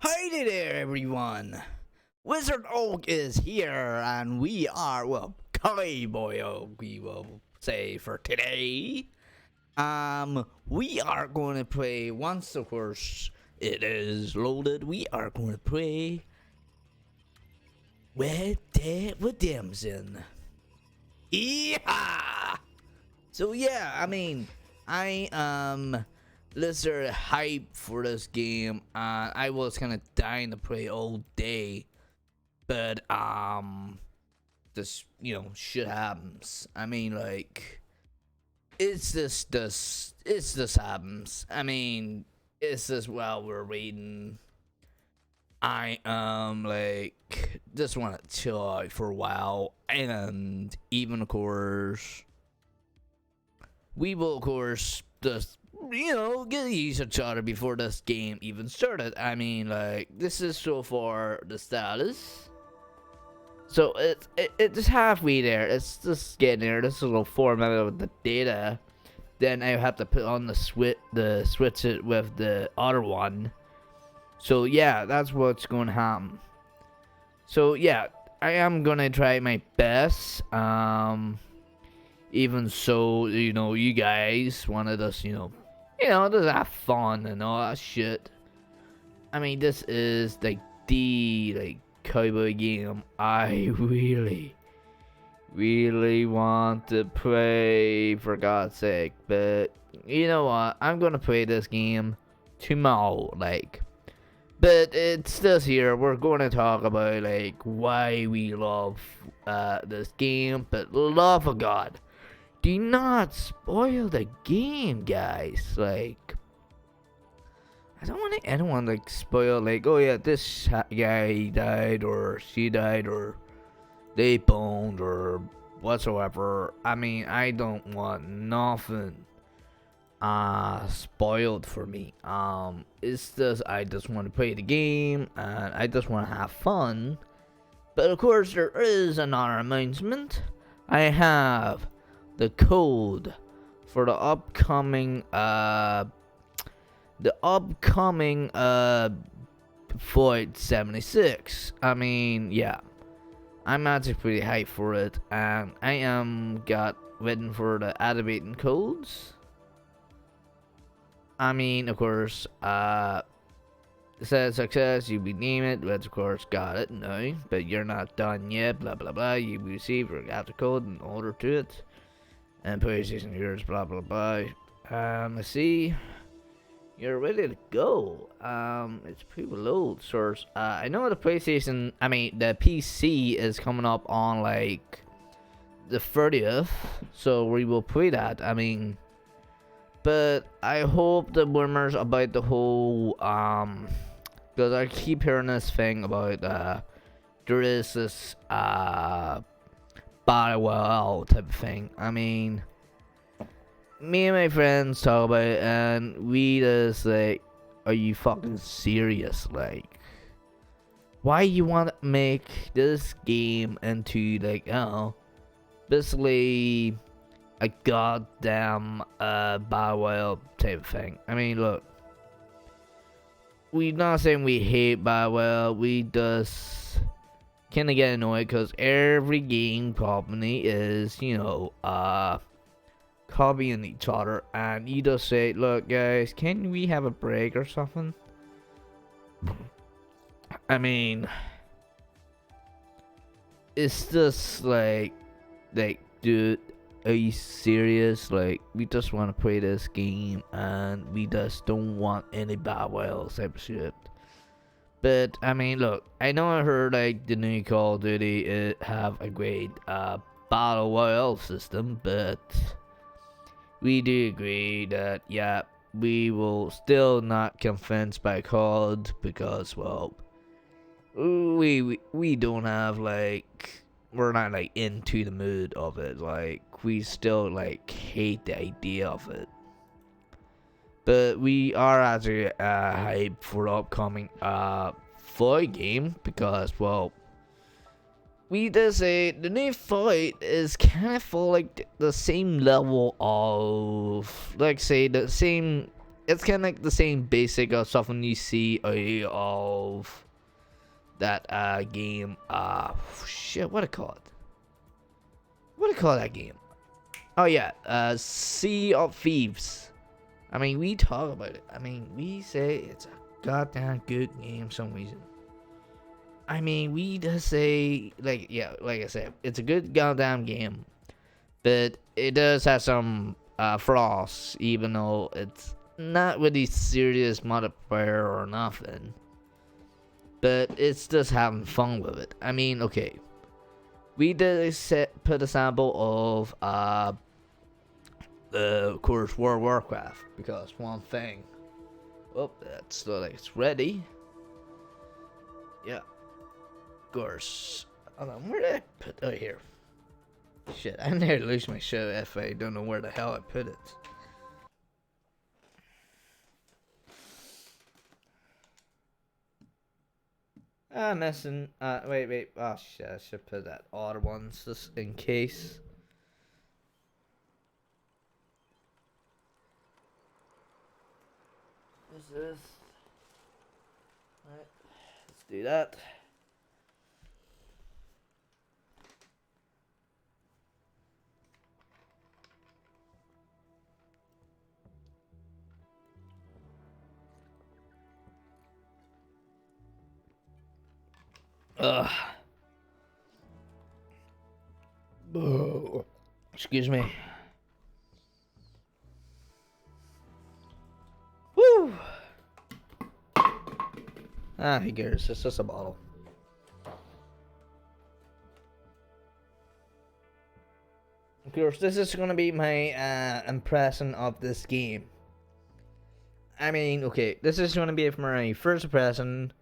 Hey there, everyone! Wizard Oak is here, and we are, well, Cowboy Oak, we will say for today. We are going to play, once of course it is loaded, we are going to play Red Dead Redemption. Yeah! So yeah, I literally hyped for this game. I was kind of dying to play all day, but this shit happens. It's this happens. It's just while we're waiting. I just want to chill out for a while, and even of course we will of course just get used to each other before this game even started. This is so far the status. So it's halfway there. It's just getting there. This is a little format of the data. Then I have to put on the switch it with the other one. So yeah, that's what's going to happen. So yeah, I am gonna try my best. Even so, you guys wanted us, just have fun and all that shit. This is the cowboy game I really want to play, for God's sake. But you know what? I'm gonna play this game tomorrow, But it's this here. We're going to talk about why we love this game. But love of God, do not spoil the game, guys. I don't want anyone spoil oh yeah, this guy died or she died or they boned or whatsoever. I don't want nothing spoiled for me. It's just I just want to play the game and I just want to have fun. But of course there is another announcement. I have the code for the upcoming Void 76. Yeah, I'm actually pretty hyped for it, and I am got written for the activating codes. Of course, says success, you redeem it, but of course got it, no, but you're not done yet, blah blah blah, you receive or got the code in order to it, and PlayStation yours, blah blah blah. Let's see, you're ready to go. It's pretty low source. I know the PlayStation, the PC is coming up on the 30th, so we will play that. But I hope the rumors about the whole because I keep hearing this thing about there is this battle royale type of thing. Me and my friends talk about it, and we just are you fucking serious? Why you want to make this game into basically a goddamn battle royale type of thing? Look, we're not saying we hate battle royale. We just kind of get annoyed because every game company is copying each other, and you just say, look guys, can we have a break or something? It's just dude, are you serious? We just want to play this game and we just don't want any battle royale type of shit. But look, I know I heard the new Call of Duty have a great battle royale system, but we do agree that yeah, we will still not convinced by COD because well, we don't have we're not into the mood of it. We still hate the idea of it. But we are actually hyped for the upcoming Void game because well, we just say the new Void is kind of for the same level of say the same it's kind of like the same basic of something you see of that game. Shit, what do you call it? What do you call that game? Oh yeah, Sea of Thieves. I mean, we talk about it. I mean, we say it's a goddamn good game for some reason. I mean, we just say, like, yeah, like I said, it's a good goddamn game. But it does have some flaws, even though it's not really serious multiplayer or nothing. But it's just having fun with it. I mean, okay. We did put a sample of, of course, World of Warcraft. Because one thing. Oh, that's like it's ready. Yeah. Of course. Hold on, where did I put? Oh, here. Shit, I nearly lose my show if I don't know where the hell I put it. Messing. Wait. Oh shit, I should put that odd ones just in case. This. Alright, let's do that. Ugh. Oh, excuse me. Woo! Who cares? It's just a bottle. Of course, this is gonna be my impression of this game. I mean, okay, this is gonna be my first impression,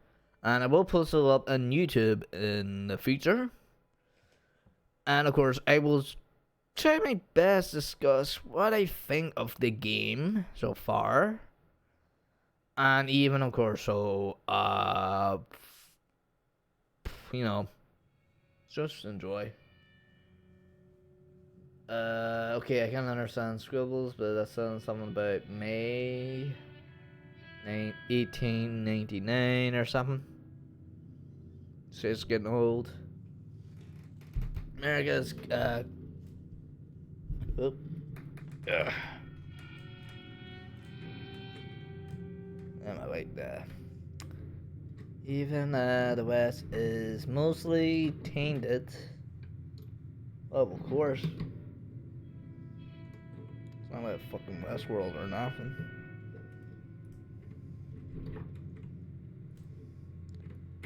and I will post it up on YouTube in the future. And of course, I will try my best to discuss what I think of the game so far. And even, of course, so, you know, just enjoy. Okay, I can't understand scribbles, but that sounds something about May 1899 or something. So it's getting old. America's, oh. Ugh. Am I like that? Even the West is mostly tainted. Oh, of course. It's not like fucking Westworld or nothing.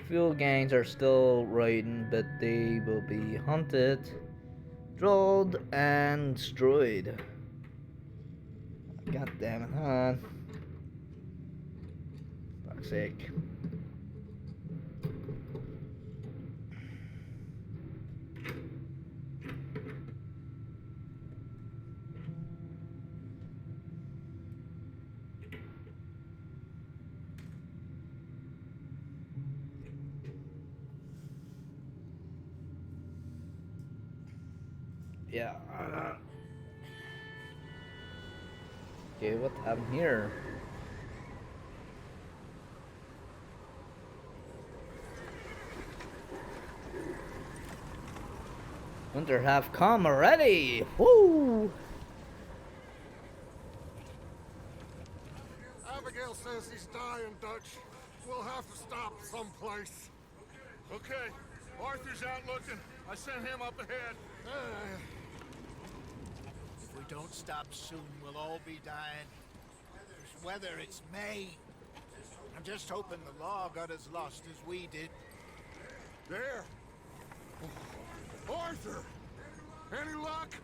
Fuel gangs are still riding, but they will be hunted, trolled, and destroyed. God damn it, huh? Fuck's sake. Yeah. Okay, what happened here? Winter have come already! Woo! Abigail says he's dying, Dutch. We'll have to stop someplace. Okay, Arthur's out looking. I sent him up ahead. If we don't stop soon, we'll all be dying. This weather, it's May. I'm just hoping the law got as lost as we did. There. Arthur! Any luck?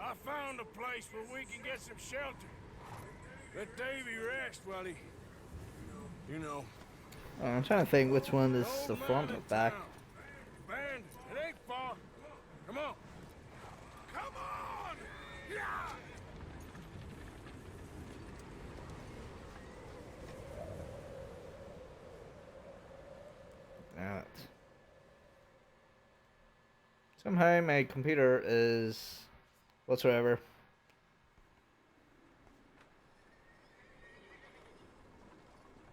I found a place where we can get some shelter. Let Davy rest while he... You know. Oh, I'm trying to think which one is the front or back. Band, it ain't far. Come on. Come on! Yeah! Alright. Somehow my computer is whatsoever.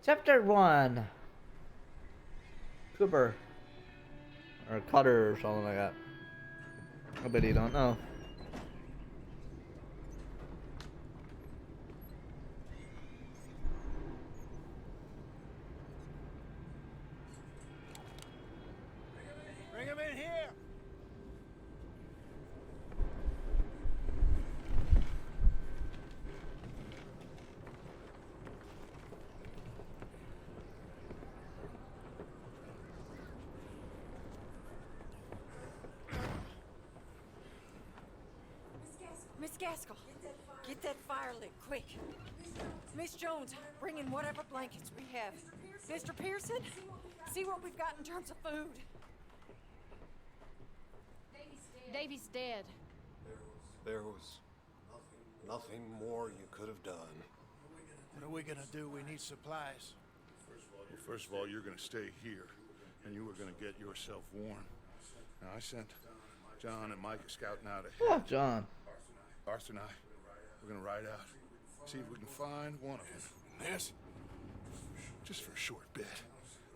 Chapter 1. Cooper. Or Cutter or something like that. I bet you don't know. Bring him in here! Miss Gaskell, get that fire lit, quick. Miss Jones, bring in whatever blankets we have. Mr. Pearson, see what we've got in terms of food. Davy's dead. There was nothing more you could have done. What are we gonna do? We need supplies. Well, first of all, you're gonna stay here, and you were gonna get yourself warm. Now, I sent John and Mike scouting out ahead. Oh, John. Arthur and I, we're gonna ride out, see if we can find one of them. This? Just for a short bit.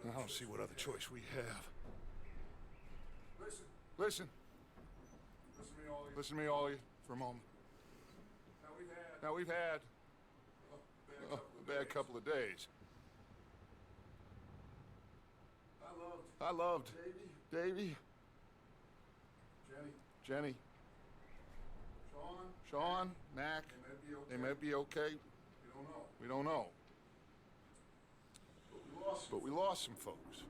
And I don't see what other choice we have. Listen. Listen to me, all of you, for a moment. Now we've had a bad couple of days. I loved Davy. Jenny. Sean, Mac, they may be okay. We don't know. But we lost some folks.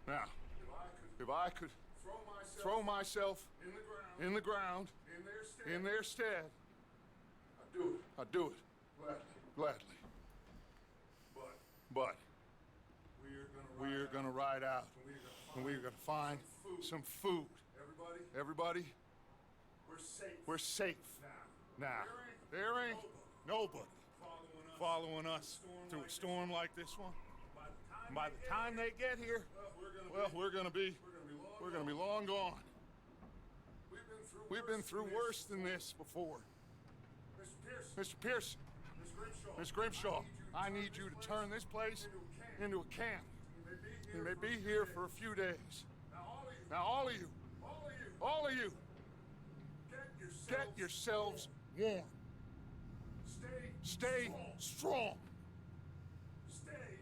Now, if I could throw myself in the ground, in their stead, I'd do it. Gladly. But we're gonna ride out, and we're gonna find some food. Everybody, we're safe. Now, there ain't nobody following us through a storm like this one. By the time they get here, well, we're gonna be long gone. We've been through worse than this before. Mr. Pearson, Miss Grimshaw, I need you to turn this place into a camp. You may be here for a few days. Now, all of you, get yourselves warm. Stay strong.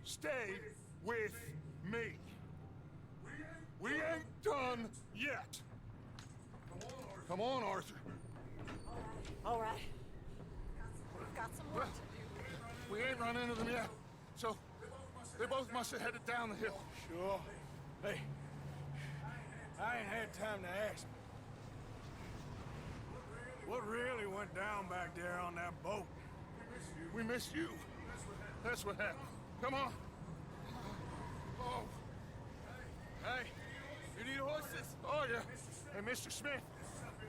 Stay with me. We ain't done yet. Come on, Arthur. All right. We've got some work to do. We ain't run into them yet, so they both must have headed down the hill. Sure. Hey, I ain't had time to ask. What really went down back there on that boat? We missed you. That's what happened. Come on. Oh. Hey, you need horses? Oh, yeah. Hey, Mr. Smith,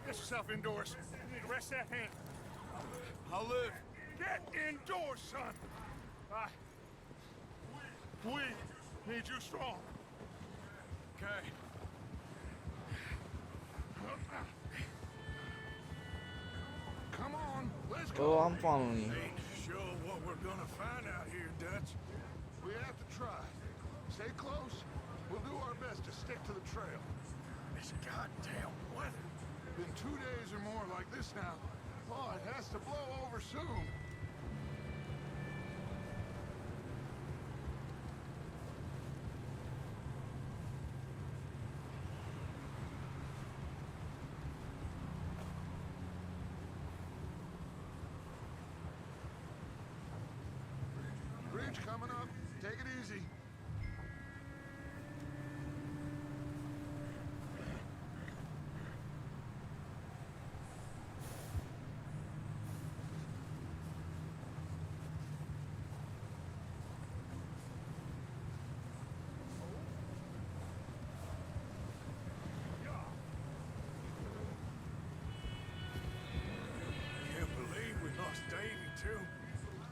get yourself indoors. You need to rest that hand. I'll live. Get indoors, son. We need you strong. Okay. Come on, let's go. Oh, I'm following you. Ain't sure what we're gonna find out here, Dutch. We have to try. Stay close. We'll do our best to stick to the trail. This goddamn weather. Been 2 days or more like this now. Oh, it has to blow over soon. Bridge coming up. Take it easy. Can't believe we lost Davy, too.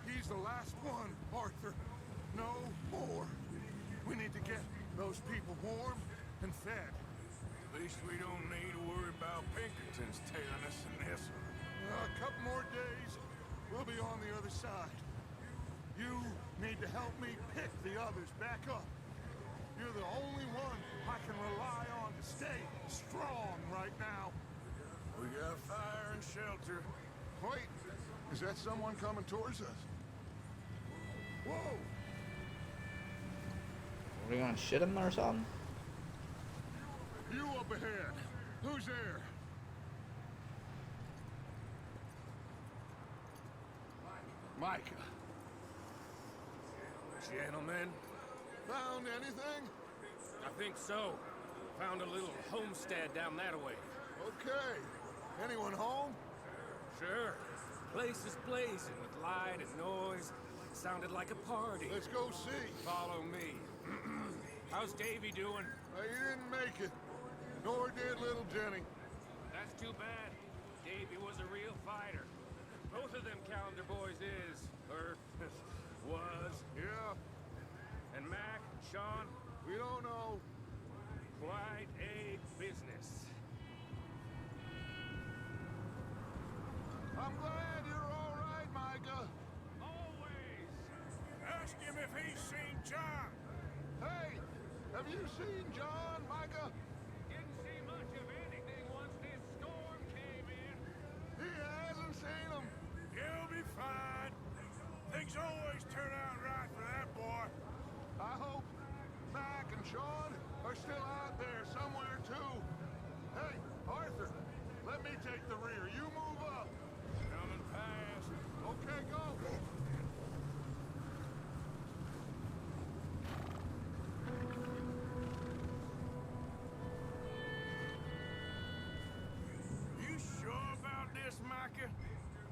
He's the last one, Arthur. No more. We need to get those people warm and fed. At least we don't need to worry about Pinkertons tailing us in this. A couple more days, we'll be on the other side. You need to help me pick the others back up. You're the only one I can rely on to stay strong right now. We got fire and shelter. Wait, is that someone coming towards us? Whoa! Are we gonna shit him or something? You up ahead. Who's there? Micah. Gentlemen, Found anything? I think so. Found a little homestead down that way. Okay. Anyone home? Sure. Place is blazing with light and noise. Sounded like a party. Let's go see. Follow me. How's Davy doing? He didn't make it. Nor did little Jenny. That's too bad. Davy was a real fighter. Both of them calendar boys is, or was. Yeah, And Mac, Sean, we don't know. quite a business. I'm glad you're all right, Micah. Always. Ask him if he's seen John. Hey, have you seen John, Micah? Didn't see much of anything once this storm came in. He hasn't seen him. He'll be fine. Things always turn out right for that boy. I hope Mac and Sean are still out there somewhere, too. Hey, Arthur, let me take the rear. You move up. Coming fast. Okay, go. You sure about this, Micah?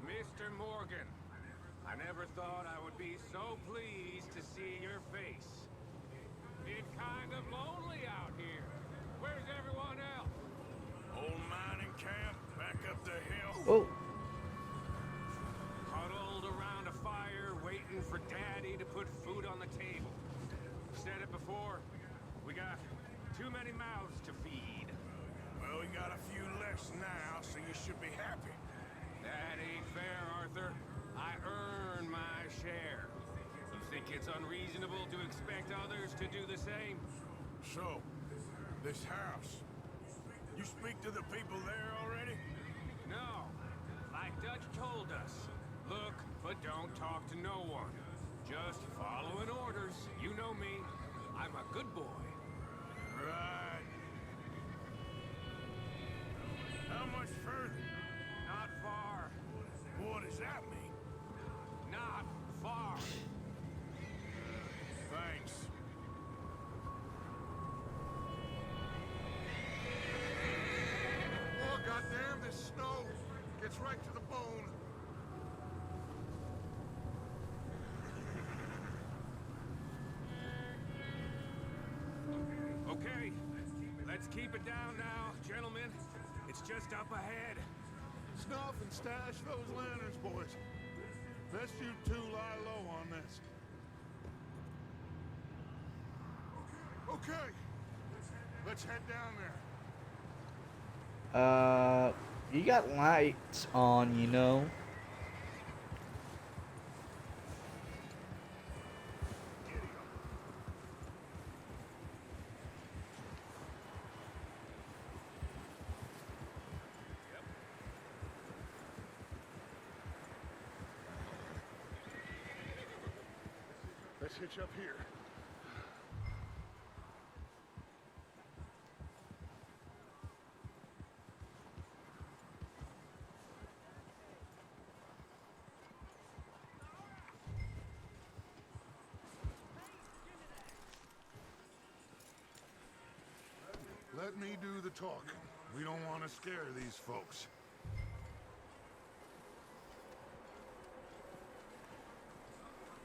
Mr. Morgan, I never thought I would be so pleased to see your face. Been kind of lonely out here. Where's everyone else? Old mining camp, back up the hill. Oh, Huddled around a fire, waiting for Daddy to put food on the table. Said it before, we got too many mouths to feed. Well, we got a few less now, so you should be happy. That ain't fair, Arthur. I earn my share. You think it's unreasonable to expect others to do the same? So, this house. You speak to the people there already? No. Like Dutch told us. Look, but don't talk to no one. Just following orders. You know me. I'm a good boy. Right. How much further? Not far. What does that mean? Not far. Thanks. Oh, goddamn, this snow gets right to the bone. Okay, let's keep it down now, gentlemen. It's just up ahead. Snuff and stash those lanterns, boys. Best you two lie low on this. Okay, let's head down there. you got lights on, you know. Let's hitch up here. Let me do the talking. We don't want to scare these folks.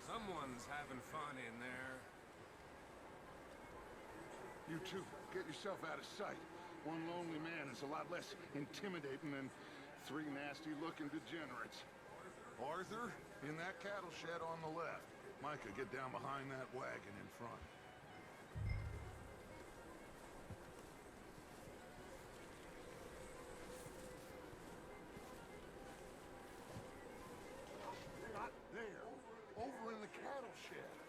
Someone's having fun in there. You two, get yourself out of sight. One lonely man is a lot less intimidating than three nasty-looking degenerates. Arthur, in that cattle shed on the left. Micah, get down behind that wagon in front. Not there. Over in the cattle shed.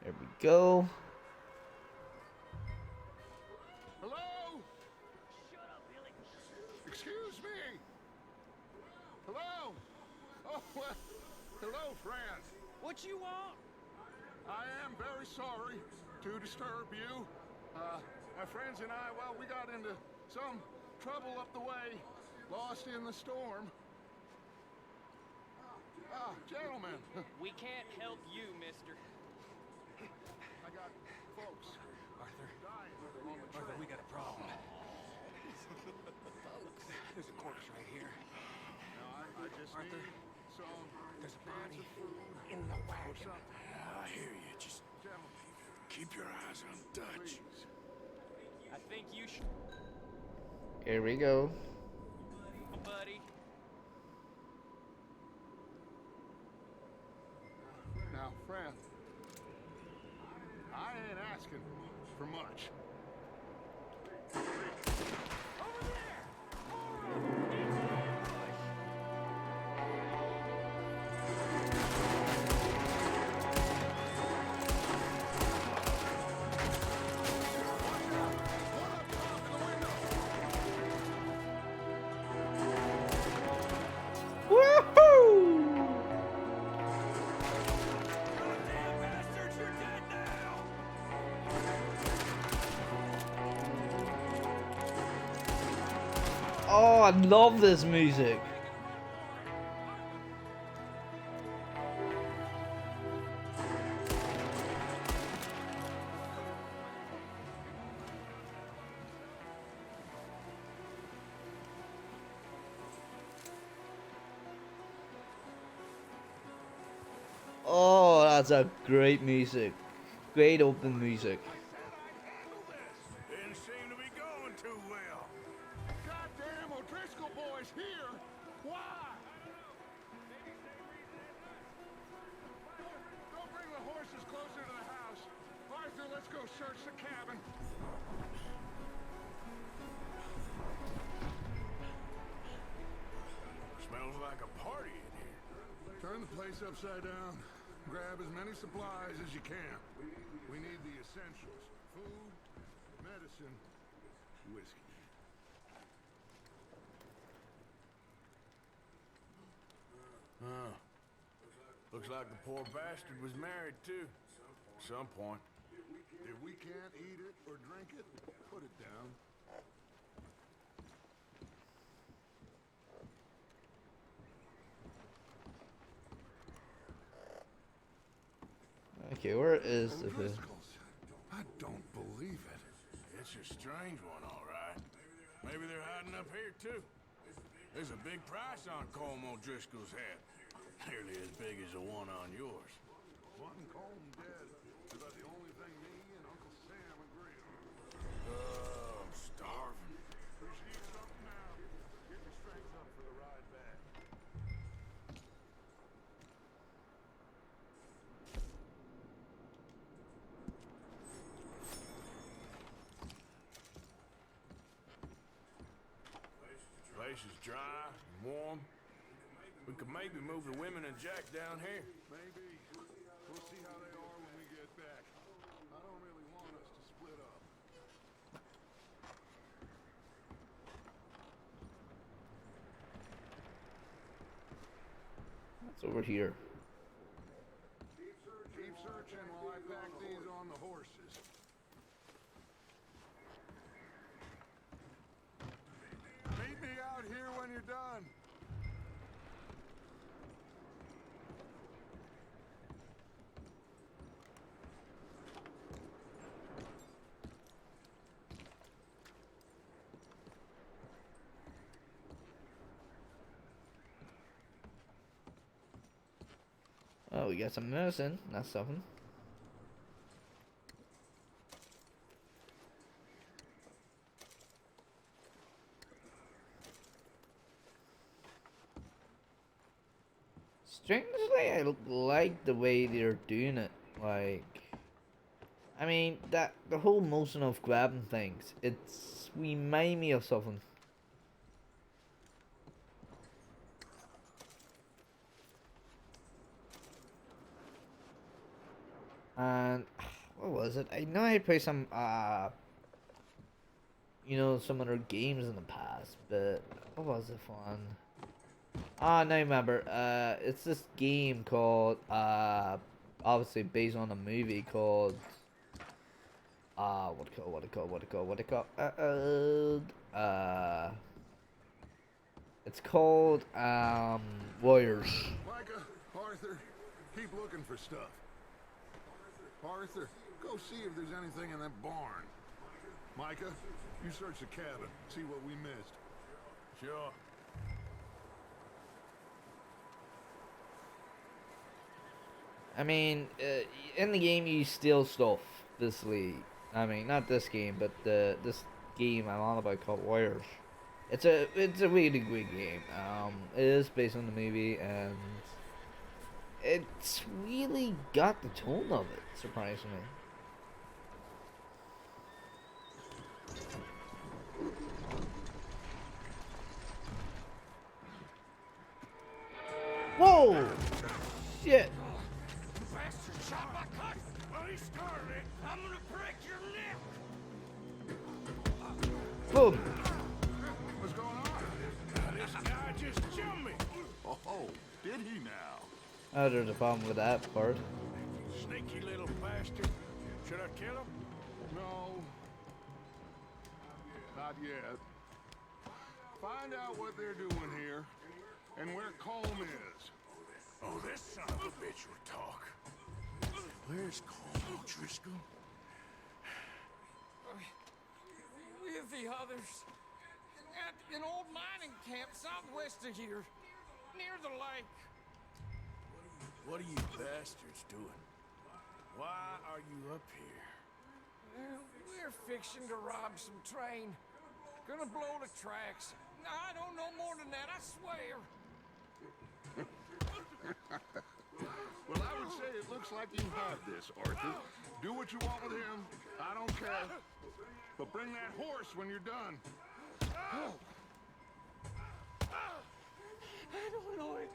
There we go. Hello? Excuse me. Hello? Oh, well, hello, friend. What you want? I am very sorry to disturb you. My friends and I, well, we got into some trouble up the way, lost in the storm. Gentlemen. We can't help you, mister. I got folks. Arthur, Dying on the Arthur, trail. we got a problem. There's a corpse right here. Now, I just Arthur, need some there's a cans body of food in the or wagon. something. I hear you. Just Gentlemen, keep your eyes on Dutch. please. I think you should, Here we go. buddy. Now, friend, I ain't asking for much. Woohoo! Oh, I love this music. Oh, that's a great music. Great open music. Didn't seem to be going too well. Goddamn O'Driscoll boys here! Why? Don't bring the horses closer to the house. Arthur, let's go search the cabin. Smells like a party in here. Turn the place upside down. Grab as many supplies as you can. We need the essentials. Food, medicine, whiskey. Huh. Looks like the poor bastard was married too. At some point. If we can't eat it or drink it, put it down. Okay, where is the food? O'Driscolls. I don't believe it. It's a strange one, all right. Maybe they're hiding up here too. There's a big price on Colm O'Driscoll's head. Nearly as big as the one on yours. One Colm dead is about the only thing me and Uncle Sam agree on. I'm starving. We should eat something now. Get your strength up for the ride back. Place is dry and warm. We could maybe move the women and Jack down here. Maybe. We'll see how they are when we get back. I don't really want us to split up. It's over here. Keep searching while I pack these on the horses. Meet me out here when you're done. Oh, we got some medicine. That's something. Strangely, I like the way they're doing it. Like, I mean, that the whole motion of grabbing things, it's remind me of something. And what was it? I know I played some some other games in the past, but what was the one? Ah, now I remember. It's this game called obviously based on a movie called what it called? It's called Warriors. Micah, Arthur, keep looking for stuff. Arthur, go see if there's anything in that barn. Micah, you search the cabin, see what we missed. Sure. I mean, in the game you steal stuff. Basically, I mean, not this game, but this game I'm on about called Warriors. It's a really good game. It is based on the movie, and it's really got the tone of it, surprisingly. Whoa! Shit! Bastard shot my cut! Well, he started it. I'm gonna break your neck! Boom! What's going on? This guy just jumped me. Oh, did he now? Oh, there's a problem with that part. Sneaky little bastard. Should I kill him? No. Not yet. Find out what they're doing here and where Colm is. Oh, this son of a bitch will talk. Where's Colm O'Driscoll? With the others. At an old mining camp southwest of here. Near the lake. What are you bastards doing? Why are you up here? We're fixing to rob some train. Gonna blow the tracks. I don't know more than that, I swear. Well, I would say it looks like you have this, Arthur. Do what you want with him. I don't care. But bring that horse when you're done. I don't know it.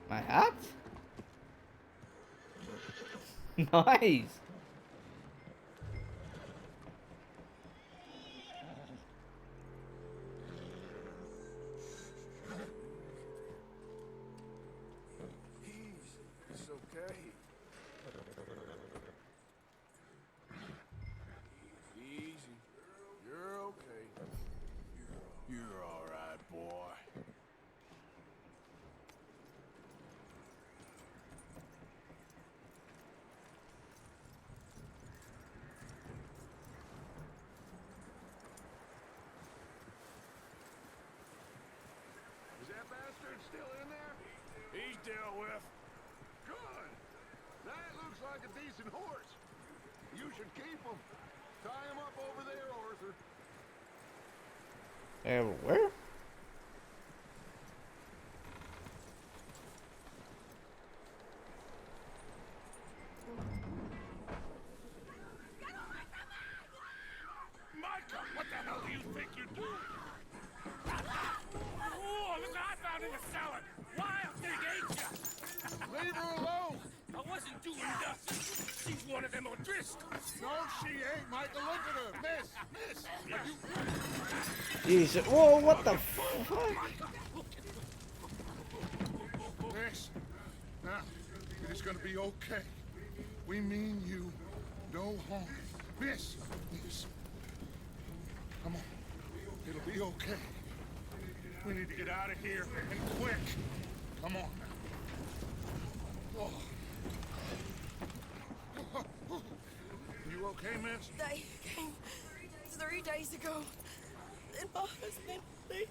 My hat? Nice! It's okay. Easy. You're okay. You're all right, boy. Is that bastard still in there? He's dealt with. Good. That looks like a decent horse. You should keep him. Tie him up over there, Arthur. Where? Micah, what the hell do you think you're doing? Oh, look what I found in the cellar! Wild thing, ain't ya? Leave her alone. I wasn't doing nothing. She's one of them O'Driscolls. No, she ain't, Michael. Look at her. Miss. Jesus. Whoa, what the fuck? Miss. Now, it is gonna be okay. We mean you no harm. Miss. Come on. It'll be okay. We need to get out of here, and quick. Come on now. Oh. You okay, miss? They came 3 days ago. And my husband, Okay.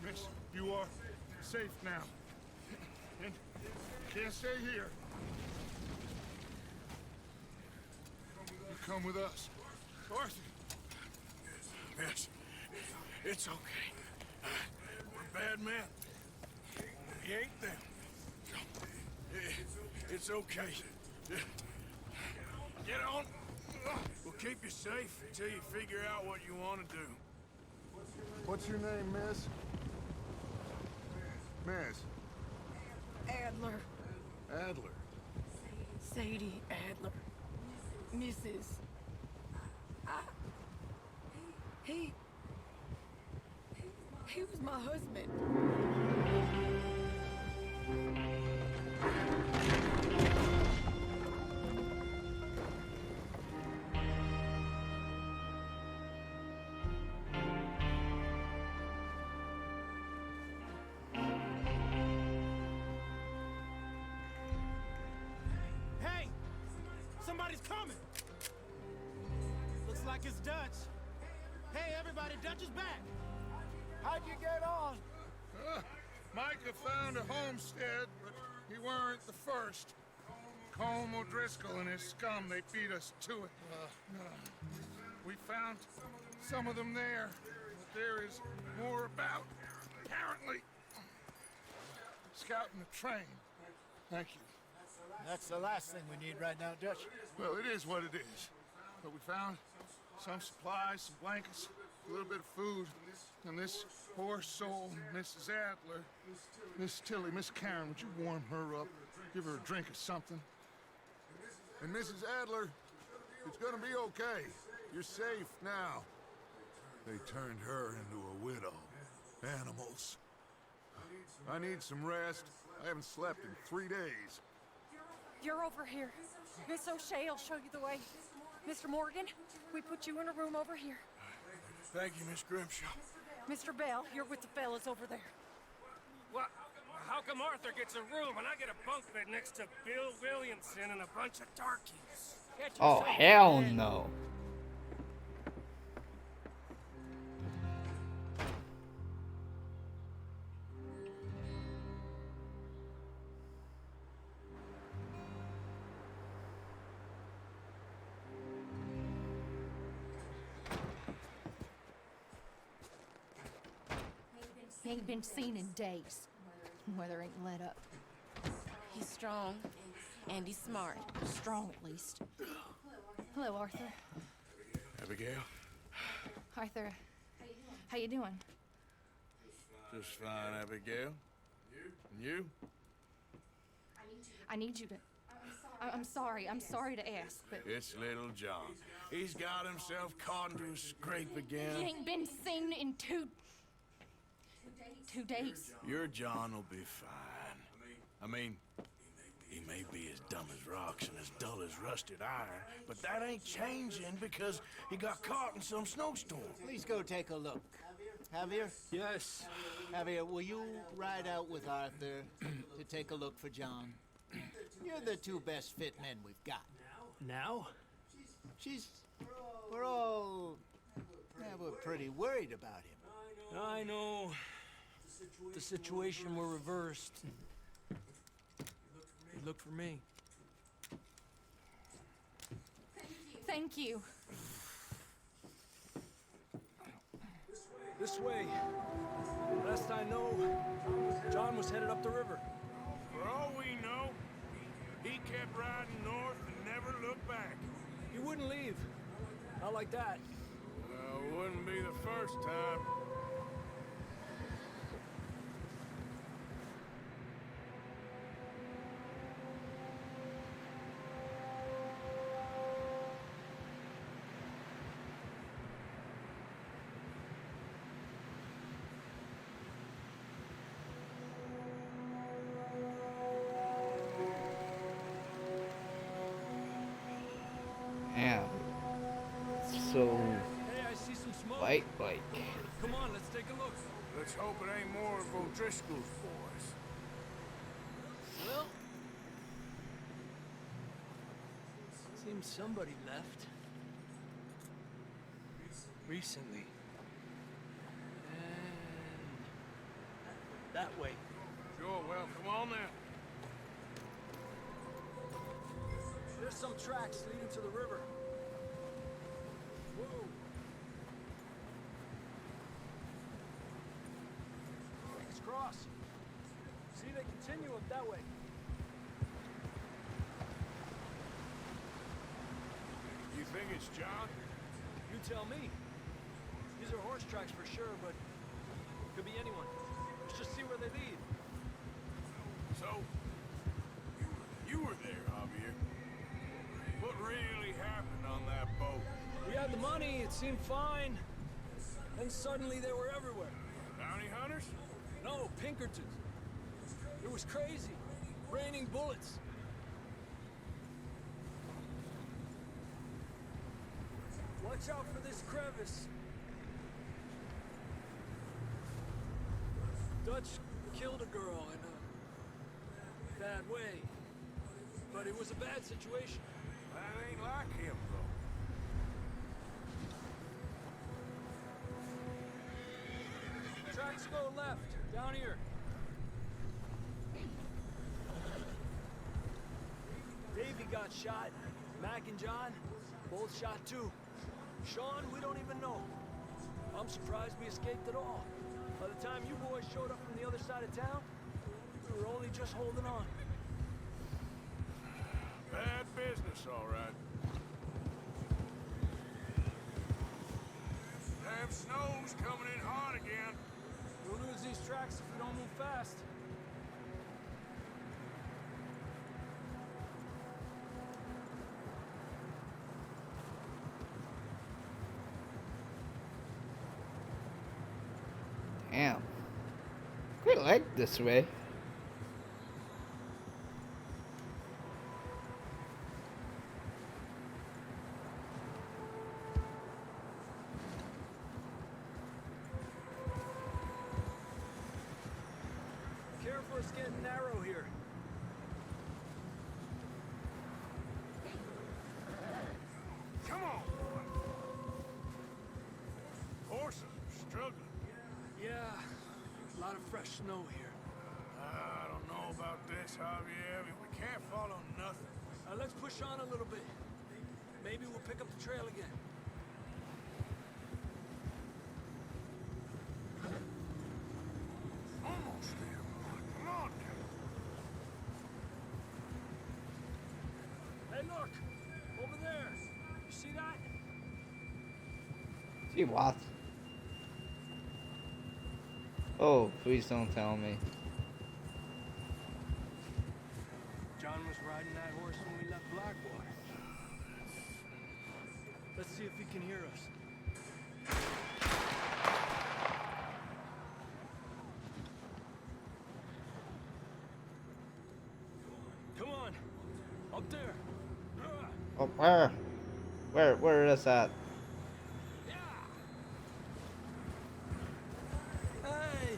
Miss, you are safe now. And can't stay here. You come with us. Arthur. Miss, it's okay. We're bad men. We ain't them. It's okay. Get on. We'll keep you safe until you figure out what you want to do. What's your name, miss? Miss. Adler. Adler. Sadie Adler. Mrs. He was my husband. Hey! Somebody's coming! Looks like it's Dutch. Hey, everybody, Dutch is back! How'd you get on? Micah found a homestead, but he weren't the first. Colm O'Driscoll and his scum, they beat us to it. We found some of them there, but there is more about, apparently. Scouting the train. Thank you. That's the last thing we need right now, Dutch. Well, it is what it is. But we found some supplies, some blankets, a little bit of food, and this poor soul, Mrs. Adler, Miss Tilly, Miss Karen, would you warm her up? Give her a drink or something? And Mrs. Adler, it's gonna be okay. You're safe now. They turned her into a widow. Animals. I need some rest. I haven't slept in 3 days. You're over here. Miss O'Shea will show you the way. Mr. Morgan, we put you in a room over here. Thank you, Miss Grimshaw. Mr. Bell, you're with the fellas over there. What? How come Arthur gets a room and I get a bunk bed next to Bill Williamson and a bunch of darkies? Get Oh, yourself hell in. no. He ain't been seen in days. Weather ain't let up. He's strong, and he's smart. Strong, at least. Hello, Arthur. Abigail? Arthur, how you doing? Just fine, Abigail. And you? I need you to... I'm sorry to ask, but... It's little John. He's got himself caught into a scrape again. He ain't been seen in two days. Your John will be fine. I mean, he may be as dumb as rocks and as dull as rusted iron, but that ain't changing because he got caught in some snowstorm. Please go take a look. Javier? Yes. Javier, will you ride out with Arthur to take a look for John? You're the two best fit men we've got. Now? We're all... Yeah, we're pretty worried about him. I know. The situation were reversed. He looked for me. Thank you. This way. Last I know, John was headed up the river. For all we know, he kept riding north and never looked back. He wouldn't leave. Not like that. Well, it wouldn't be the first time. Damn. So Hey, I see some smoke. like Come on, let's take a look. Let's hope it ain't more of O'Driscoll's boys. Well, seems somebody left. Recently. And that way. Sure, well, come on then. There's some tracks leading to the river. Whoa. Let's cross. See, they continue up that way. biggest, John? You tell me. These are horse tracks for sure, but could be anyone. Let's just see where they lead. So, you were there, Javier. What really happened on that boat? We had the money, it seemed fine. Then suddenly they were everywhere. Bounty hunters? No, Pinkertons. It was crazy. Raining bullets. Watch out for this crevice. Dutch killed a girl in a bad way. But it was a bad situation. That ain't like him, though. Tracks go left, down here. Davey got shot. Mac and John, both shot too. Sean, we don't even know. I'm surprised we escaped at all. By the time you boys showed up from the other side of town, we were only just holding on. Bad business, all right. Damn snow's coming in hot again. We'll lose these tracks if we don't move fast. Damn. Quite like this way. Careful, it's getting narrow here. Come on, boy. Horses are struggling. Yeah, a lot of fresh snow here. I don't know about this, Javier. I mean, we can't follow nothing. Let's push on a little bit. Maybe we'll pick up the trail again. Almost there, boy. Come on now. Hey, look! Over there! You see that? See what? Oh, please don't tell me. John was riding that horse when we left Blackwater. Let's see if he can hear us. Come on! Up there! Oh, where is that? Hey!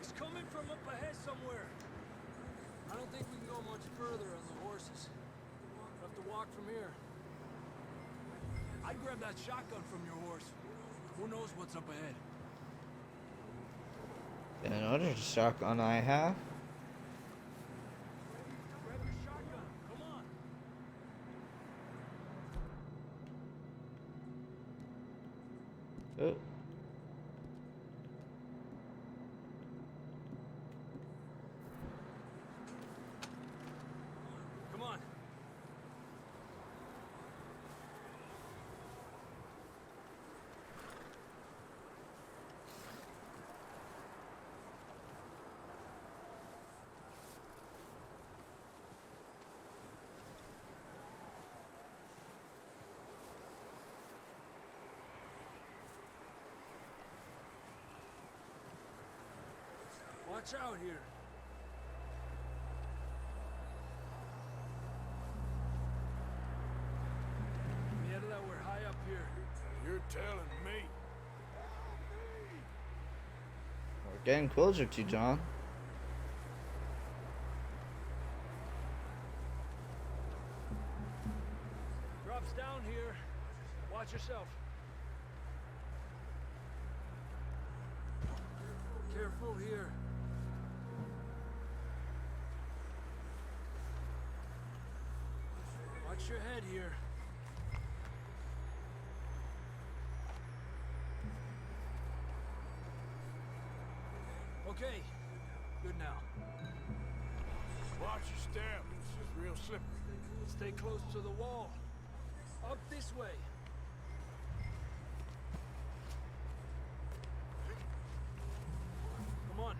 It's coming from up ahead somewhere. I don't think we can go much further on the horses. We'll have to walk from here. I'd grab that shotgun from your horse. Who knows what's up ahead? Another shotgun I have. Grab your shotgun. Come on. Oh. Come on. Watch out here. Mierda, we're high up here. You're telling me. We're getting closer to John. Drops down here. Watch yourself. Careful here. Watch your head here. Okay, good now. Watch your step. It's real slippery. Stay close to the wall. Up this way. Come on.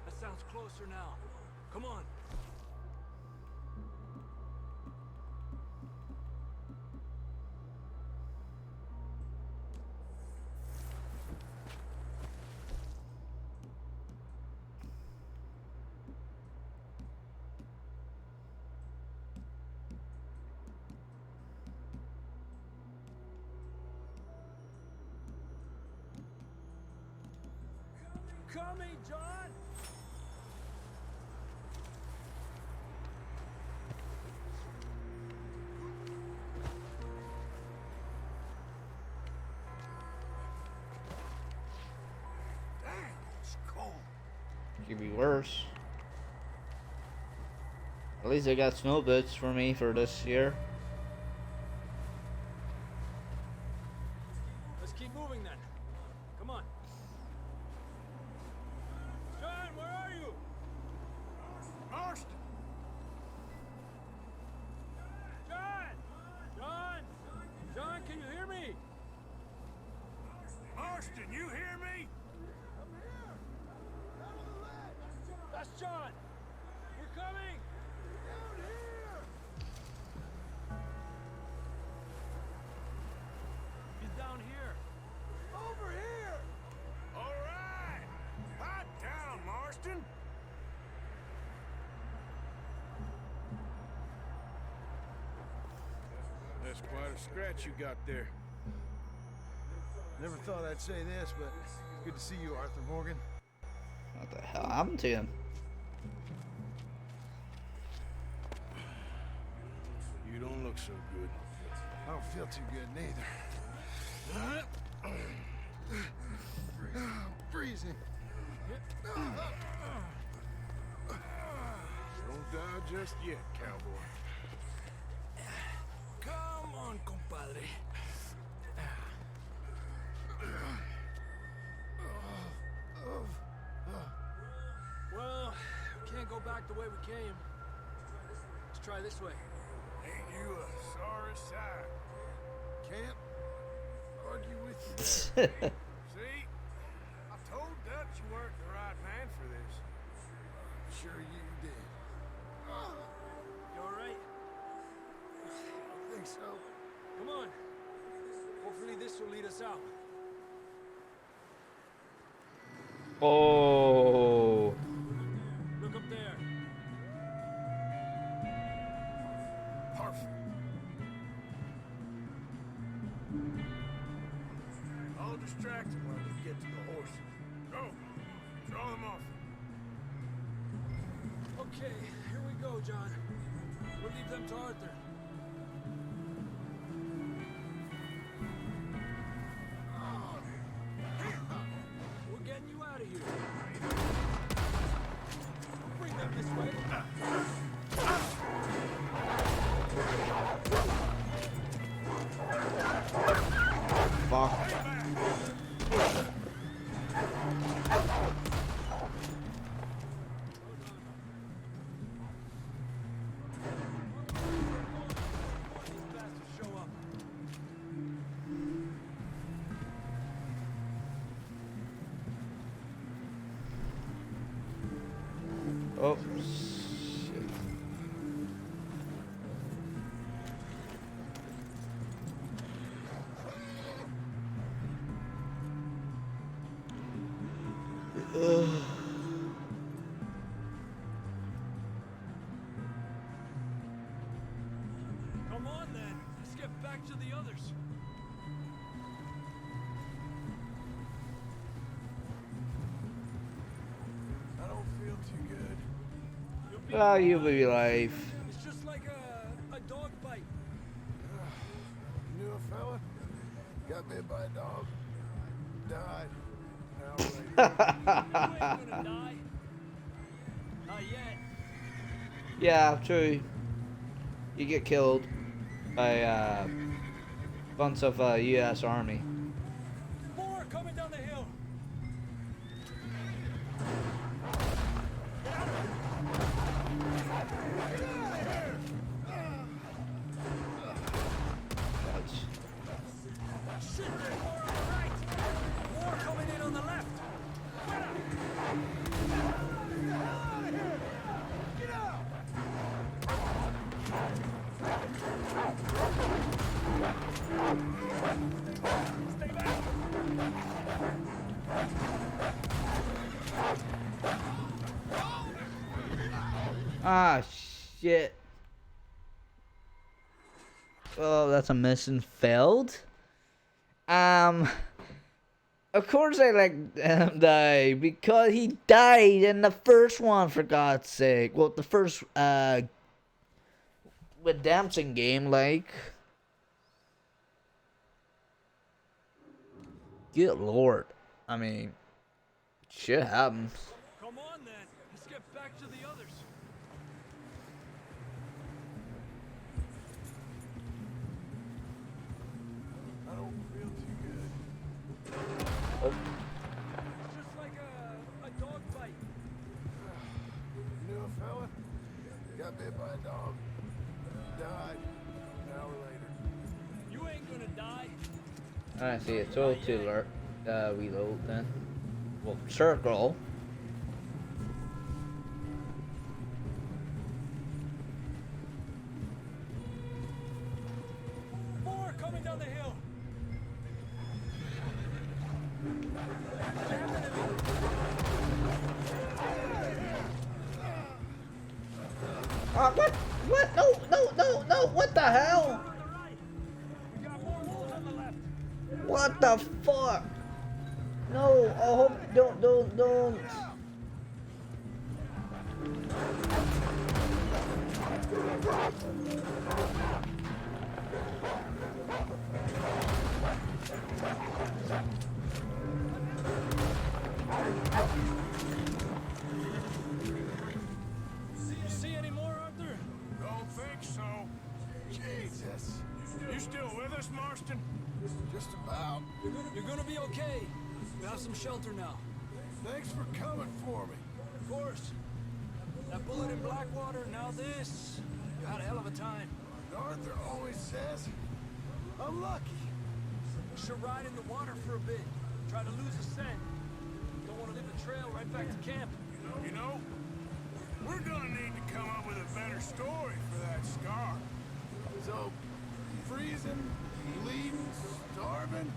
That sounds closer now. Come on. Coming, John! Damn, it's cold. Could be worse. At least they got snow boots for me for this year. Let's keep moving then. Come on. John, where are you? Marston! John! John! John, can you hear me? Marston, you hear me? That's John! We're coming! Down here! He's down here. Over here! All right! Pipe down, Marston! That's quite a scratch you got there. Never thought I'd say this, but good to see you, Arthur Morgan. What the hell happened to him? You don't look so good. I don't feel too good neither. Freezing. Don't die just yet, cowboy. Come on, compadre. Well, we can't go back the way we came. Let's try this way. Ain't you a sorry sight? Can't argue with you. See? I told Dutch you weren't the right man for this. Sure you did. You alright? I think so. Come on. Hopefully this will lead us out. Oh. Look up there. Perfect. I'll distract him while we get to the horses. Go. Draw them off. Okay, here we go, John. We'll leave them to Arthur. We're getting you out of here. Bring them this way. Fuck. Oh, shit. Come on then. Let's get back to the others. I don't feel too good. Ah, you'll be alive. It's just like a dog bite. You knew a fella? Got bit by a dog. Died. Now You ain't gonna die. Not yet. Yeah, true. You get killed by a bunch of U.S. Army. More coming down the hill. Ah, shit. Oh, that's a mission failed. Of course I let him die because he died in the first one, for God's sake. Well, the first redemption game, like. Good lord. I mean, shit happens. Come on then. Let's get back to the others. I don't feel too good. Oh. It's just like a dog fight. You knew a fella? Got bit by a dog. Died. An hour later. You ain't gonna die. I see a tool to reload then. Well, circle. More coming down the hill. What? What? No, no, no, no! What the hell? We got more wolves on the left. What the fuck? No, I hope don't. You see any more, Arthur? Don't think so. Jesus. You still with us, Marston? Just about. You're gonna be okay. We have some shelter now. Thanks for coming for me. Of course. That bullet in Blackwater, now this. You had a hell of a time. Arthur always says I'm lucky. You should ride in the water for a bit. Try to lose the scent. Don't want to leave the trail right back to camp. You know, we're gonna need to come up with a better story for that scar. So, freezing, bleeding, starving,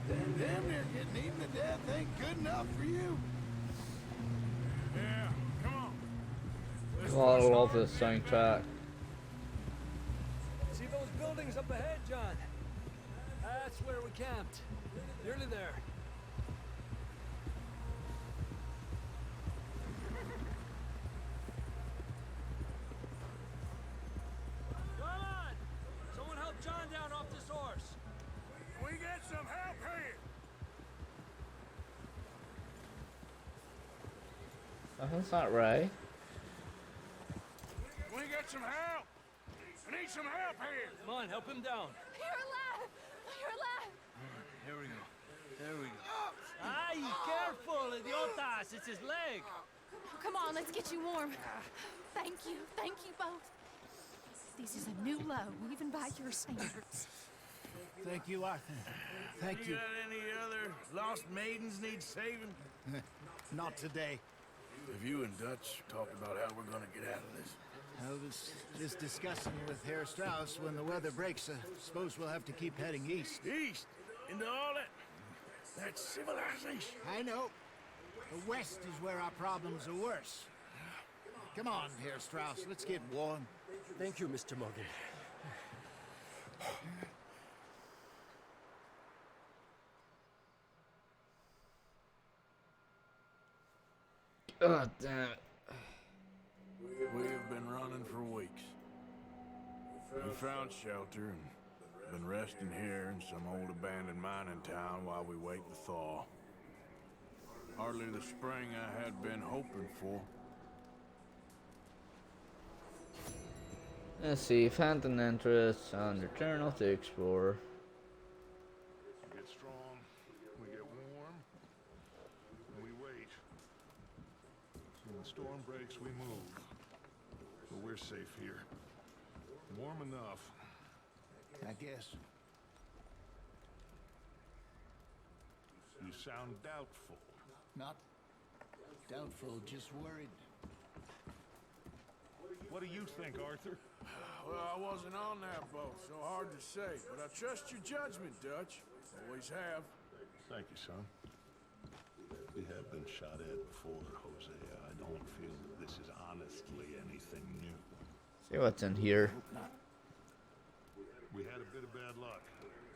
damn near getting eaten to death ain't good enough for you. Yeah, come on. I love this soundtrack. See those buildings up ahead, John? That's where we camped. Nearly there. Come on! Someone help John down off this horse. We get some help here. Oh, that's not right. We get some help. I need some help here. Come on, help him down. You're alive! You're alive! Here we go. There we go. Ay, careful, idiotas! It's his leg. Come on, let's get you warm. Thank you both. This is a new low, even by your standards. Thank you, Arthur. Thank you. Got any other lost maidens need saving? Not today. Have you and Dutch talked about how we're gonna get out of this? I was just discussing with Herr Strauss when the weather breaks. I suppose we'll have to keep heading east. East? Into all that civilization. I know. The west is where our problems are worse. Come on, Herr Strauss. Let's get warm. Thank you, Mr. Morgan. Oh, damn it. We've been running for weeks. We found shelter and been resting here in some old abandoned mining town while we wait the thaw. Hardly the spring I had been hoping for. Let's see, found an interest on the journal to explore. We get strong, we get warm, and we wait. When the storm breaks, we move. But we're safe here. Warm enough. I guess. You sound doubtful. Not doubtful, just worried. What do you think, Arthur? Well, I wasn't on that boat, so hard to say. But I trust your judgment, Dutch. Always have. Thank you, son. We have been shot at before, Hosea. I don't feel this is honestly anything See what's in here. We had a bit of bad luck,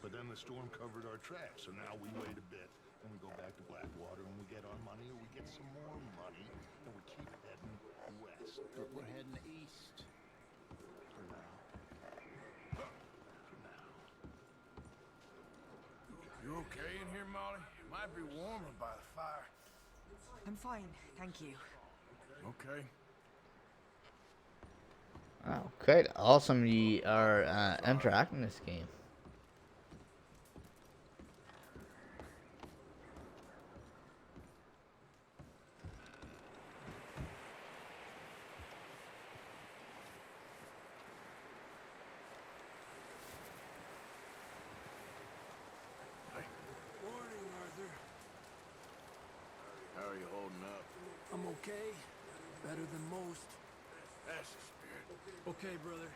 but then the storm covered our tracks, so now we wait a bit, and we go back to Blackwater, and we get our money, or we get some more money, and we keep heading west. But we're heading east. For now. For now. You okay in here, Molly? Might be warmer by the fire. I'm fine, thank you. Okay. Wow, quite awesome you are interacting this game. Morning, Arthur. How are you holding up? I'm okay. Better than most. That's the spirit. Okay, brother.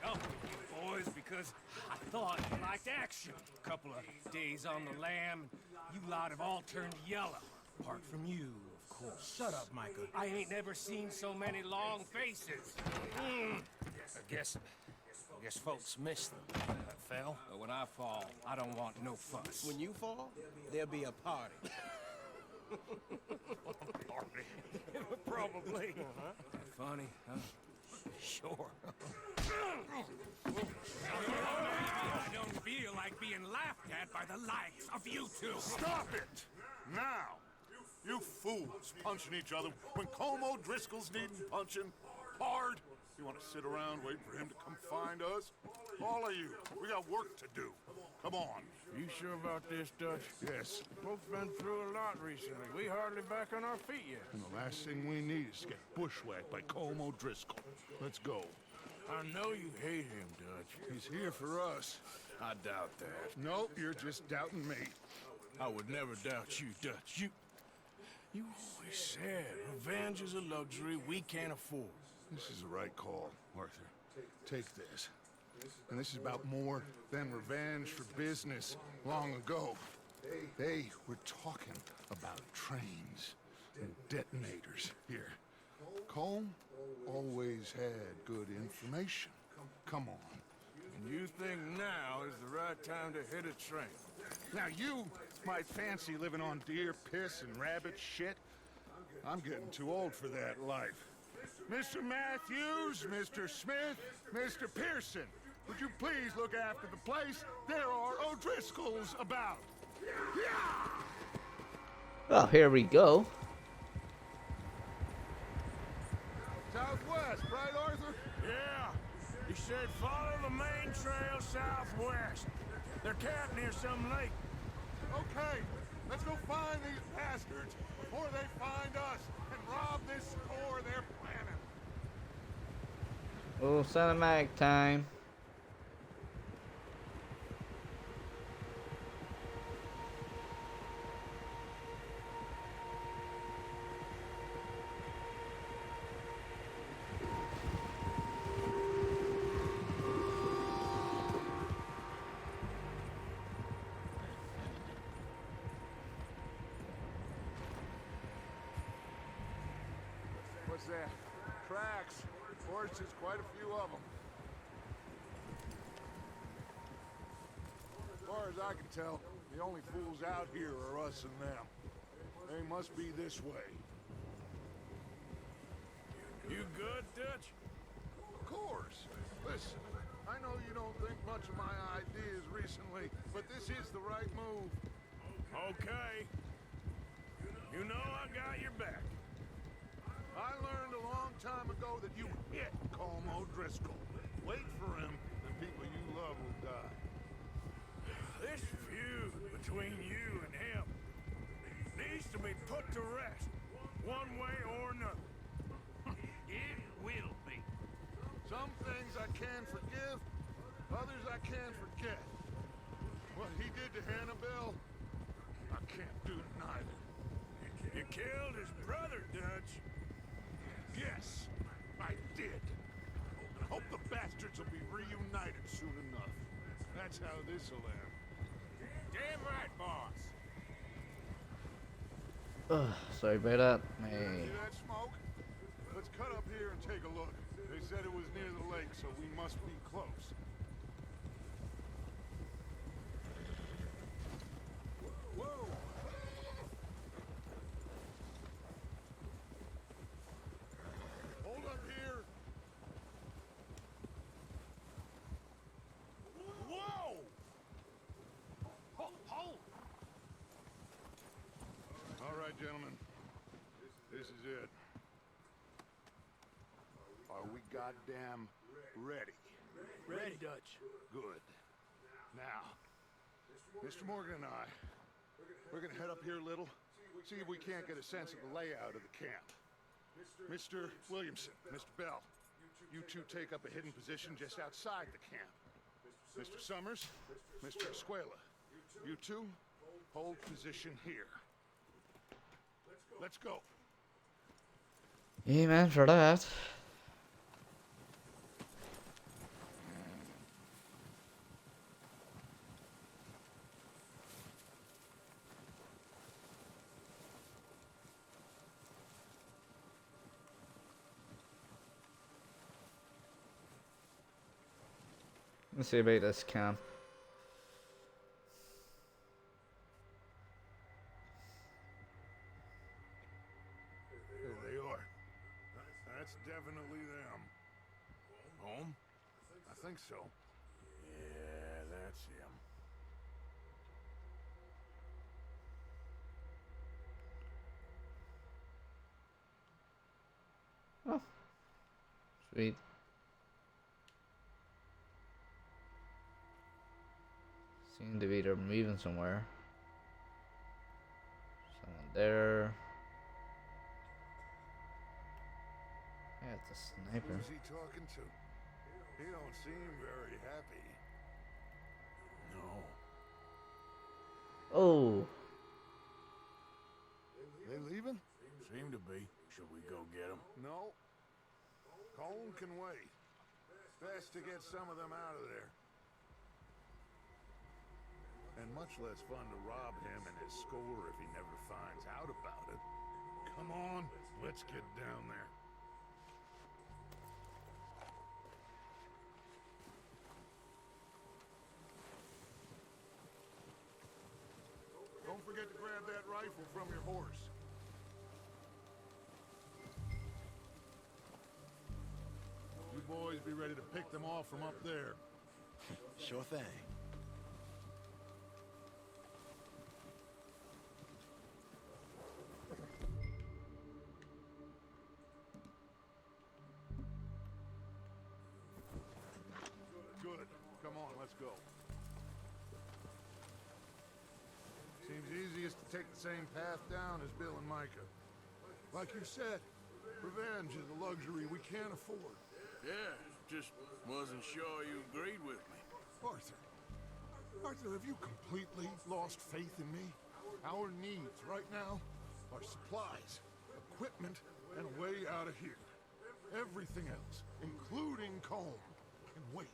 Oh, you boys, because I thought you liked action. A couple of days on the lam, and you lot have all turned yellow. Apart from you, of course. Shut up, Micah. I ain't never seen so many long faces. I guess folks miss them. I fell, but when I fall, I don't want no fuss. When you fall, there'll be a party. Party? Probably. Funny, huh? Sure. I don't feel like being laughed at by the likes of you two. Stop it! Now! You fools punching each other when Como Driscoll's needing punching hard. You want to sit around waiting for him to come find us? All of you, we got work to do. Come on. You sure about this, Dutch? Yes. Both been through a lot recently. We hardly back on our feet yet. And the last thing we need is to get bushwhacked by Como Driscoll. Let's go. I know you hate him, Dutch. He's here for us. I doubt that. Nope, you're just doubting me. I would never doubt you, Dutch. You always said revenge is a luxury we can't afford. This is the right call, Arthur. Take this. And this is about more than revenge for business long ago. They were talking about trains and detonators here. Colm always had good information. Come on. And you think now is the right time to hit a train? Now you might fancy living on deer piss and rabbit shit. I'm getting too old for that life. Mr. Matthews, Mr. Smith, Mr. Pearson, would you please look after the place? There are O'Driscolls about. Yeah! Well, here we go. Southwest, right, Arthur? Yeah. He said follow the main trail southwest. They're camped near some lake. Okay, let's go find these bastards before they find us and rob this store they're planning. Oh, cinematic time. What's that? Tracks. Horses, quite a few of them. As far as I can tell, the only fools out here are us and them. They must be this way. You good, Dutch? Of course. Listen, I know you don't think much of my ideas recently, but this is the right move. Okay. You know I got your back. I learned a long time ago that you hit Como Driscoll. Wait for him, and people you love will die. This feud between you and him needs to be put to rest, one way or another. It will be. Some things I can forgive, others I can't forget. What he did to Hannibal, I can't do neither. You killed his brother, Dutch. Yes, I did. And I hope the bastards will be reunited soon enough. That's how this'll end. Damn right, boss. Ugh, sorry about that. See that smoke? Let's cut up here and take a look. They said it was near the lake, so we must be close. Whoa! Hold up here! Whoa! Hold! All right, gentlemen. This is it. Are we goddamn ready? Ready, Dutch. Good. Now, Mr. Morgan and I, we're gonna head up here a little, see if we can't get a sense of the layout of the camp. Mr. Williamson, Mr. Bell, you two take up a hidden position just outside the camp. Mr. Summers, Mr. Escuela, you two hold position here. Let's go. Amen for that. Let's see about this camp. There they are. That's definitely them. Home? I think so. Yeah, that's him. Oh, sweet. Seem to be they're moving somewhere. Someone there. Yeah, it's a sniper. Who's he talking to? He don't seem very happy. No. Oh, They leaving? Seem to be. Should we go get him? No. Colm can wait. Best to get some of them out of there. And much less fun to rob him and his score if he never finds out about it. Come on, let's get down there. Don't forget to grab that rifle from your horse. You boys be ready to pick them off from up there. Sure thing. Good. Come on, let's go. Seems easiest to take the same path down as Bill and Micah. Like you said, revenge is a luxury we can't afford. Yeah, just wasn't sure you agreed with me. Arthur, have you completely lost faith in me? Our needs right now are supplies, equipment, and a way out of here. Everything else, including Colm, can wait.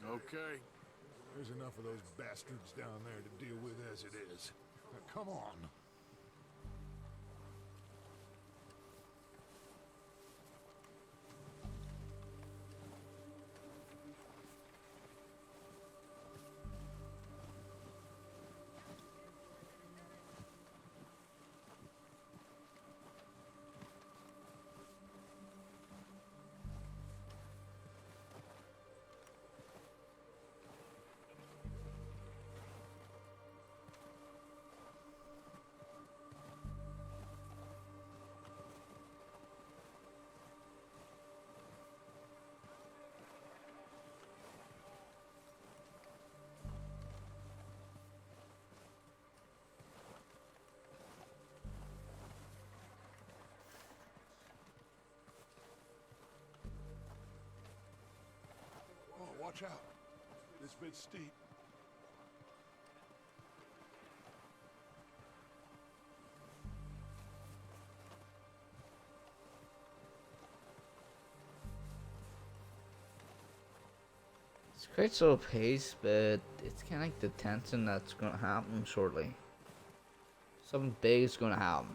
Okay. There's enough of those bastards down there to deal with as it is. Now, come on. Oh, watch out. This bit's steep. it's quite slow pace, but it's kind of like the tension that's gonna happen shortly. Something big is gonna happen.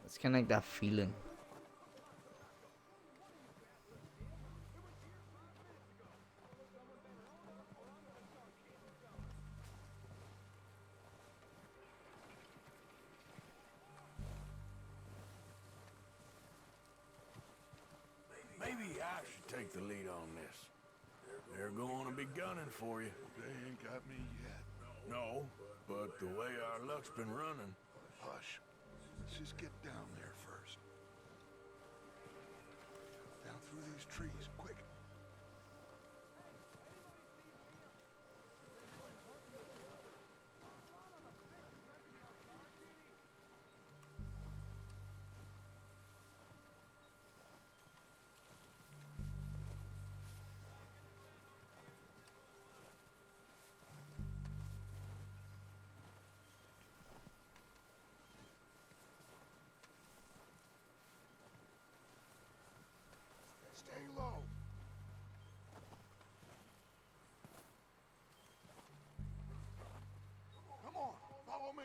It's kind of like that feeling. Maybe I should take the lead on this. They're going to be gunning for you. They ain't got me yet. No, but the way our luck's been running. Hush. Let's just get down there first. Down through these trees, quick. Stay low. Come on, follow me.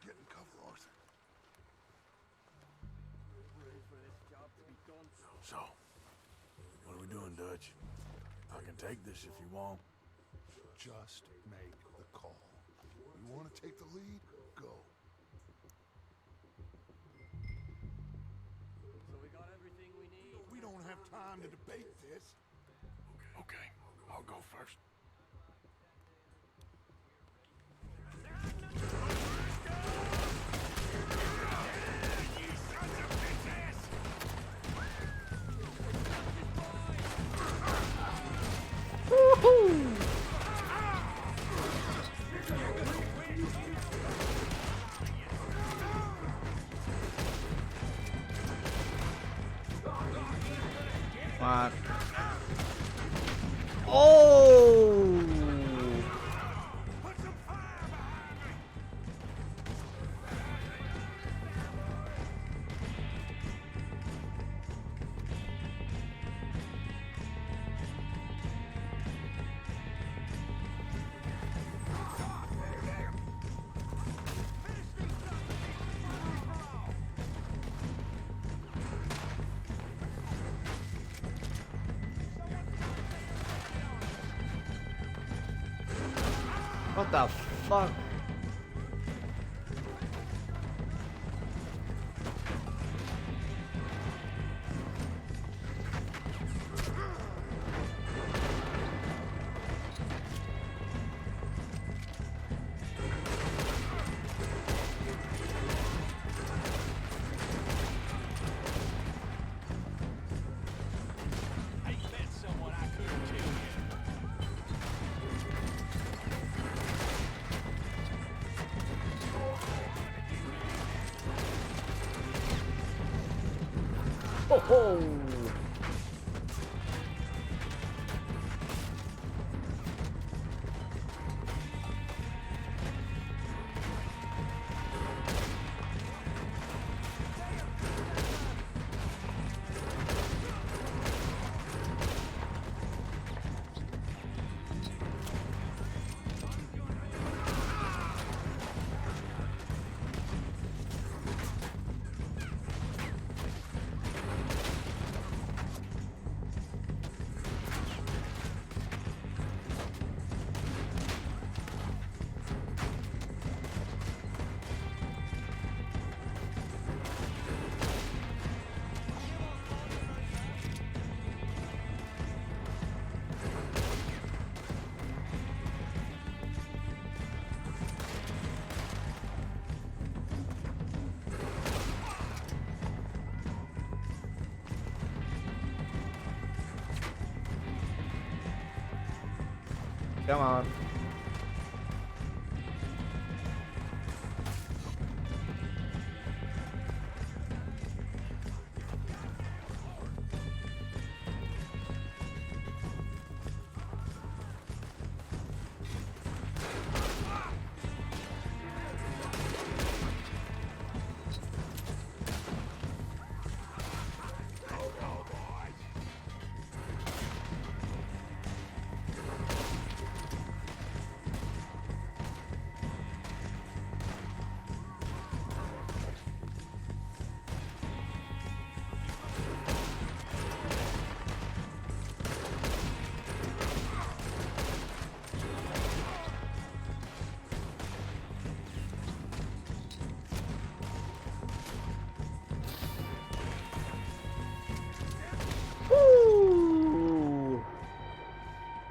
Get in cover, Arthur. So, what are we doing, Dutch? I can take this if you want. Just make the call. You want to take the lead? Go. So we got everything we need? We don't have time to debate this. Okay, I'll go first. What? Oh! What the fuck? I met someone I couldn't kill yet. Ho ho! Come on.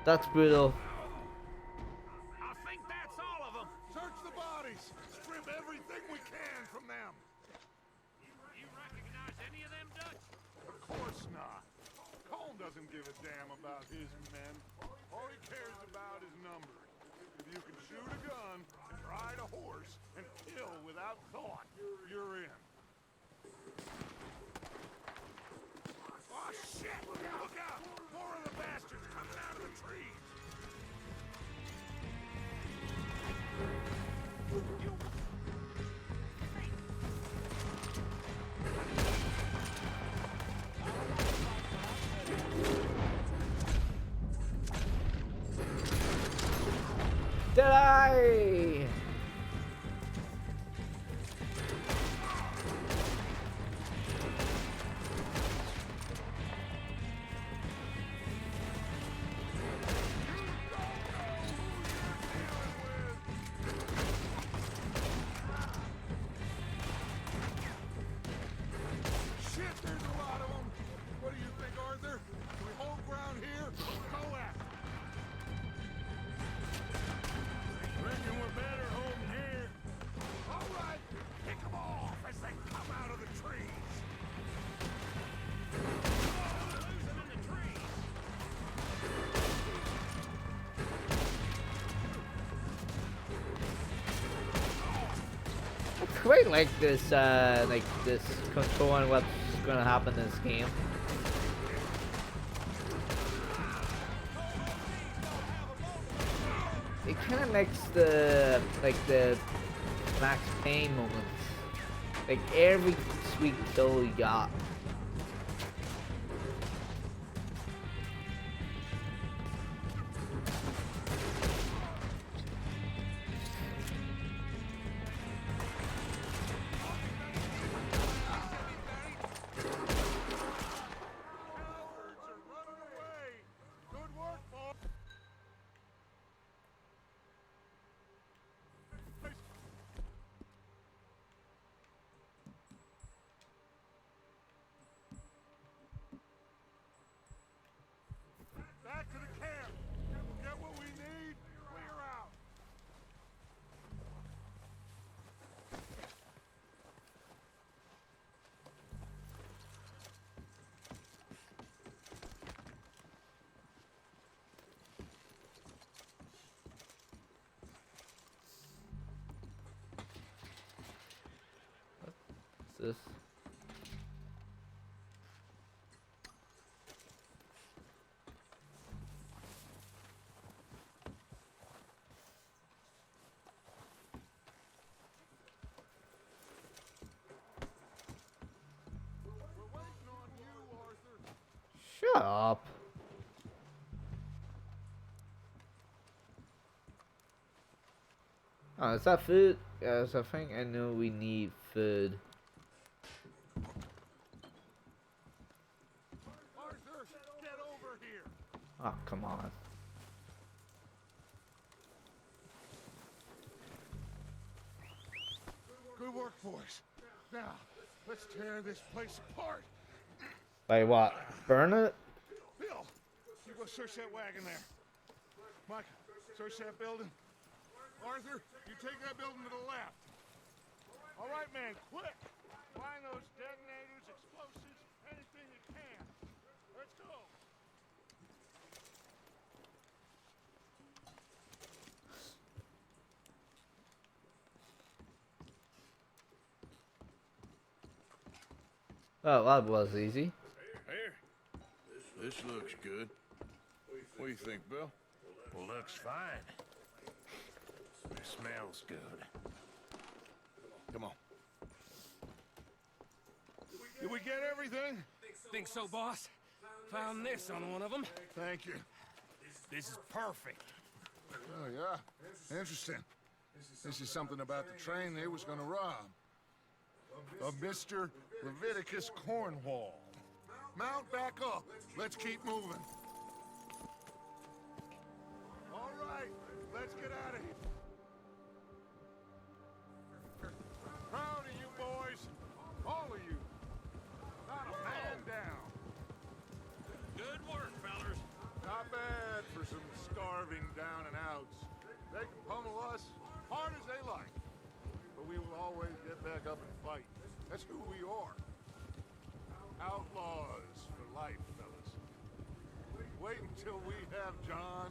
That's brutal. I think that's all of them. Search the bodies. Strip everything we can from them. You recognize any of them, Dutch? Of course not. Colm doesn't give a damn about his men. All he cares about is numbers. If you can shoot a gun, and ride a horse, and kill without thought, you're in. Oh, shit! Look out! More of the bastards coming out of the trees! Die! Shit, there's a lot of them! What do you think, Arthur? Can we hold ground here? Go at it! Reckon we're better holding here. All right! Pick them off as they come out of the trees! Lose them in the trees. I quite like this controlling what's gonna happen in this game. It kind of makes the Max Payne moments, like every sweet kill you got. Cowards are running away! Good work, boy! Back to the camp! Get what we need, clear out! What's this? We're waiting on you, Arthur! Shut up. Oh, is that food? Yes, I think I know we need food. Arthur, get over here! Oh, come on. Good work, boys. Now, let's tear this place apart. Like what? Burn it? Bill, you go search that wagon there. Mike, search that building. Arthur, you take that building to the left. All right, man, quick. Find those detonators, explosives, anything you can. Let's go. Oh, that was easy. Here. This looks good. What do you think, Bill? Looks fine. It smells good. Come on. Did we get everything? Think so, boss? Found this on one of them. Thank you. This is perfect. Oh, yeah. Interesting. This is something about the train they was gonna rob. Of Mr. Leviticus Cornwall. Mount back up. Let's keep moving. All right, let's get out of here. Proud of you boys. All of you. Not a man down. Good work, fellers. Not bad for some starving down and outs. They can pummel us hard as they like. But we will always get back up and fight. That's who we are. Outlaws for life, fellas. Wait until we have John,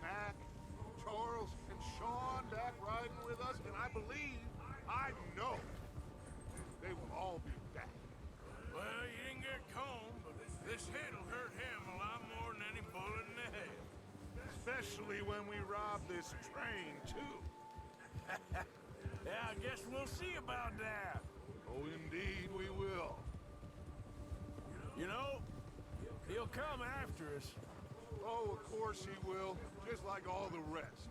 Mac, Charles, and Sean back riding with us, and I believe, I know, they will all be back. Well, you didn't get Combe, but this hit'll hurt him a lot more than any bullet in the head. Especially when we rob this train, too. Yeah, I guess we'll see about that. Oh, indeed we will. You know, he'll come after us. Oh, of course he will, just like all the rest.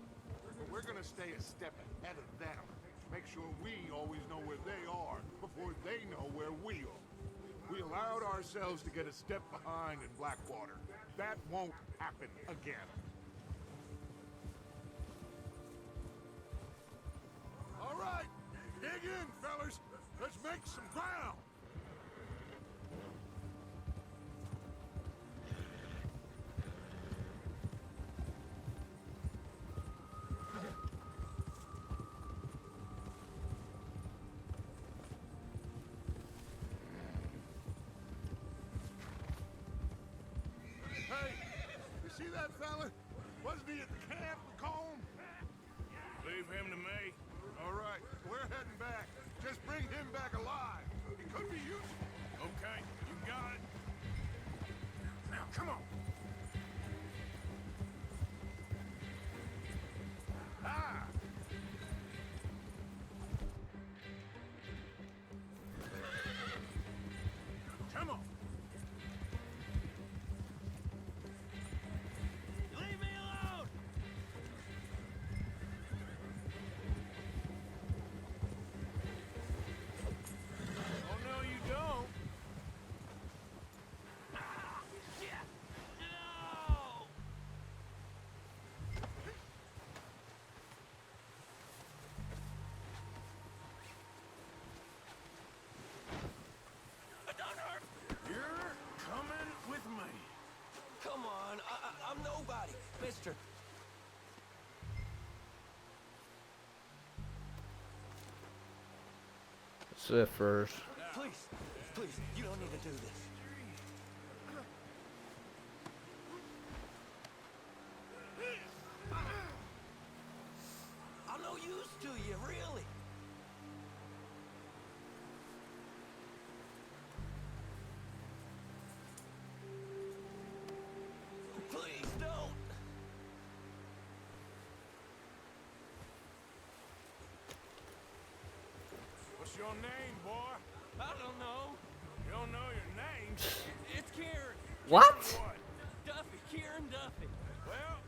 But we're gonna stay a step ahead of them. Make sure we always know where they are before they know where we are. We allowed ourselves to get a step behind in Blackwater. That won't happen again. All right, dig in, fellas. Let's make some ground. Hey, you see that fella? Wasn't he at the camp with Combe? Leave him to me. All right, we're heading back. Just bring him back alive. He could be useful. Okay, you got it. Now, come on. Ah! Come on. Leave me alone! Oh, no, you don't. No! Don't hurt! You're coming with me. Come on, I'm nobody, mister. Zippers. Please, please, you don't need to do this. I'm no use to you, really. Please don't. What's your name, boy? I don't know. You don't know your name? It's Kieran. What? What? Duffy, Kieran Duffy. Well,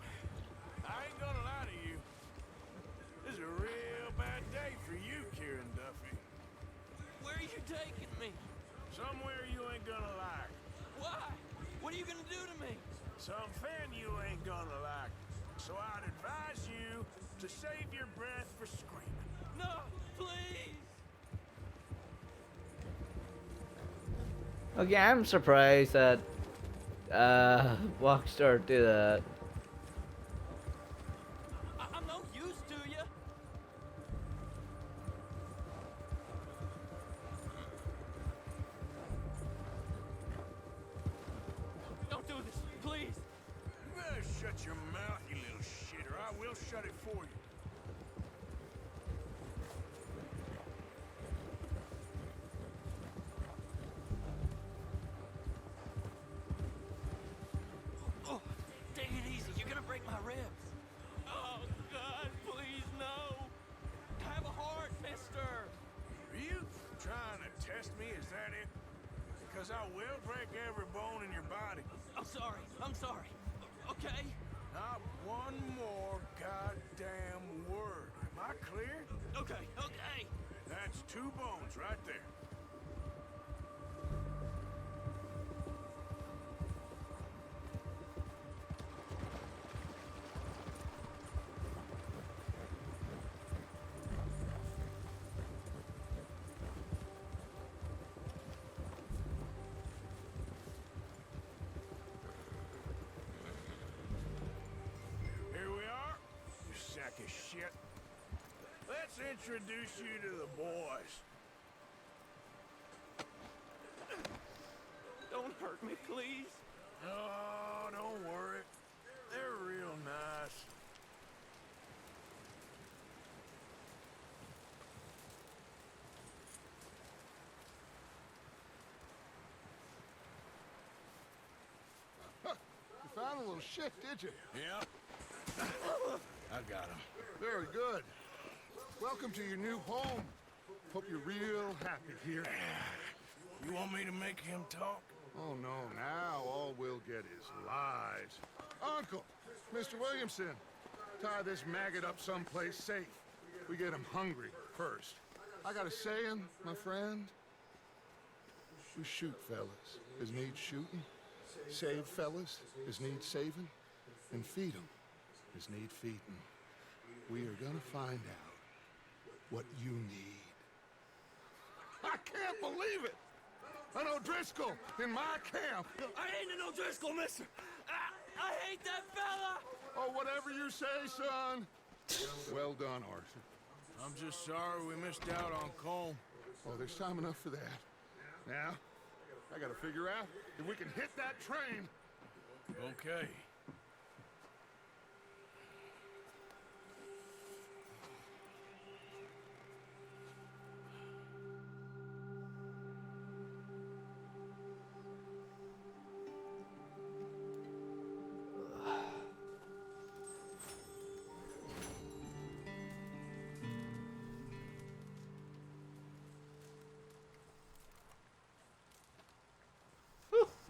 I ain't gonna lie to you. This is a real bad day for you, Kieran Duffy. Where are you taking me? Somewhere you ain't gonna like. Why? What are you gonna do to me? Something you ain't gonna like. So I'd advise you to save your breath for screaming. No, please. Okay, I'm surprised that Rockstar did that. I'm no use to you. Don't do this, please. You better shut your mouth, you little shit, or I will shut it for you. Oh, take it easy. You're gonna break my ribs. Oh, God, please, no. Have a heart, mister. Are you trying to test me? Is that it? Because I will break every bone in your body. I'm sorry. I'm sorry. Okay? Not one more goddamn word. Am I clear? Okay, okay. That's 2 bones right there. of shit. Let's introduce you to the boys. Don't hurt me, please. Oh, don't worry. They're real nice. You found a little shit, did you? Yep. I got him. Very good. Welcome to your new home. Hope you're real happy here. You want me to make him talk? Oh, no, now all we'll get is lies. Uncle, Mr. Williamson, tie this maggot up someplace safe. We get him hungry first. I got a saying, my friend. We shoot fellas as need shooting, save fellas as need saving, and feed 'em as need feeding. We are gonna find out what you need. I can't believe it! An O'Driscoll in my camp! I ain't an O'Driscoll, mister! I hate that fella! Oh, whatever you say, son. Well done, Arthur. I'm just sorry we missed out on Colm. Oh, there's time enough for that. Now, I gotta figure out if we can hit that train. Okay.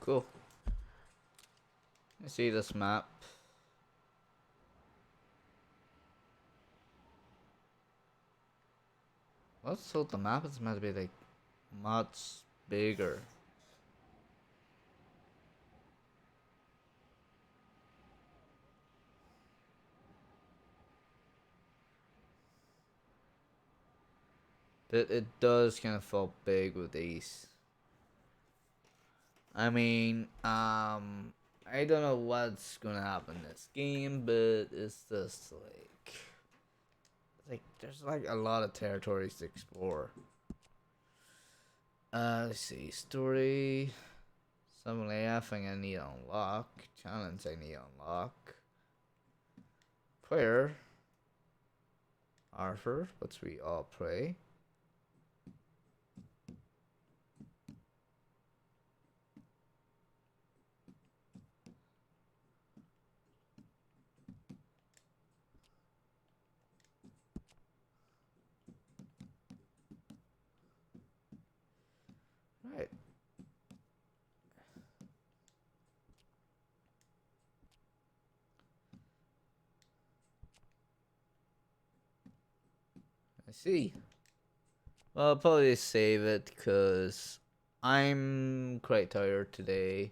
Cool. I see this map. Let's thought the map is meant to be like much bigger. It does kind of feel big with these. I mean, I don't know what's gonna happen in this game, but it's just like there's like a lot of territories to explore. Let's see, story, some layout thing I need to unlock, challenge I need to unlock, player, Arthur, which we all play. Right. I see. Well, I'll probably save it because I'm quite tired today.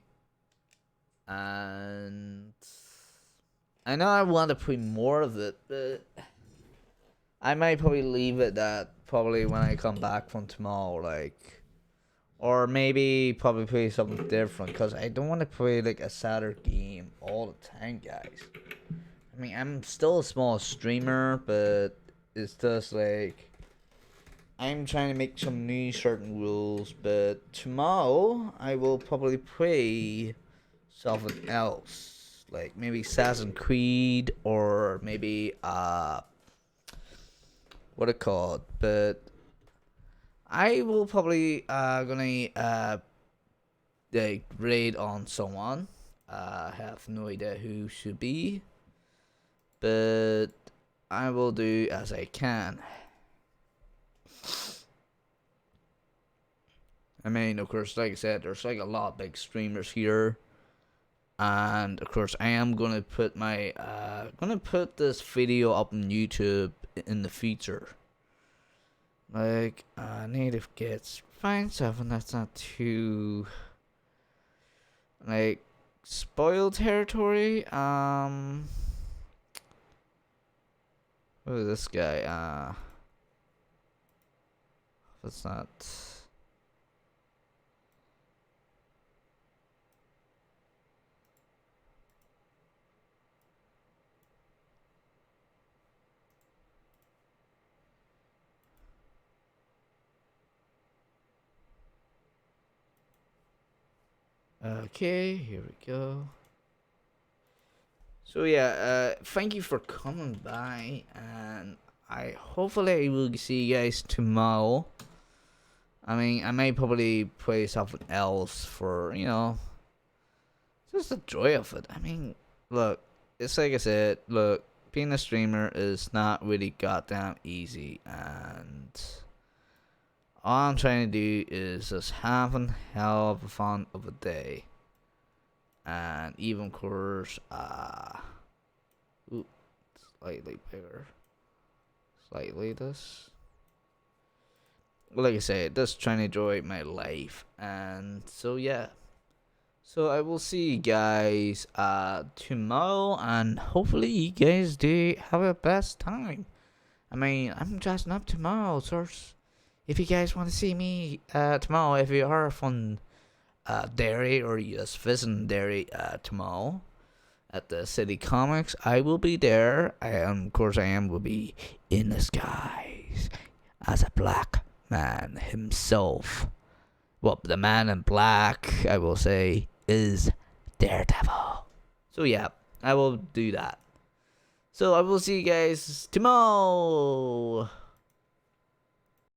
And I know I want to play more of it, but I might probably leave it that probably when I come back from tomorrow, like, or maybe probably play something different because I don't want to play like a sadder game all the time, guys. I mean, I'm still a small streamer, but it's just like I'm trying to make some new certain rules. But tomorrow I will probably play something else, like maybe Assassin's Creed or maybe what it called. But I will probably gonna like raid on someone. I have no idea who should be, but I will do as I can. I mean, of course, like I said, there's like a lot of big streamers here, and of course, I am gonna put my this video up on YouTube in the future. Like native kids, find something that's not too like spoiled territory. What is this guy? That's not. Okay, here we go. So yeah, thank you for coming by, and hopefully I will see you guys tomorrow. I mean, I may probably play something else for, just the joy of it. I mean, look, it's like I said, look, being a streamer is not really goddamn easy, and all I'm trying to do is just having hell of a fun of a day. And even, of course, slightly bigger. Slightly this. Well, like I said, just trying to enjoy my life. And so, yeah. So, I will see you guys tomorrow. And hopefully, you guys do have a best time. I mean, I'm dressing up tomorrow. So, if you guys want to see me tomorrow, if you are from Derry or you just visiting Derry tomorrow at the City Comics, I will be there. Of course, will be in disguise as a black man himself. Well, the man in black, I will say, is Daredevil. So yeah, I will do that. So I will see you guys tomorrow.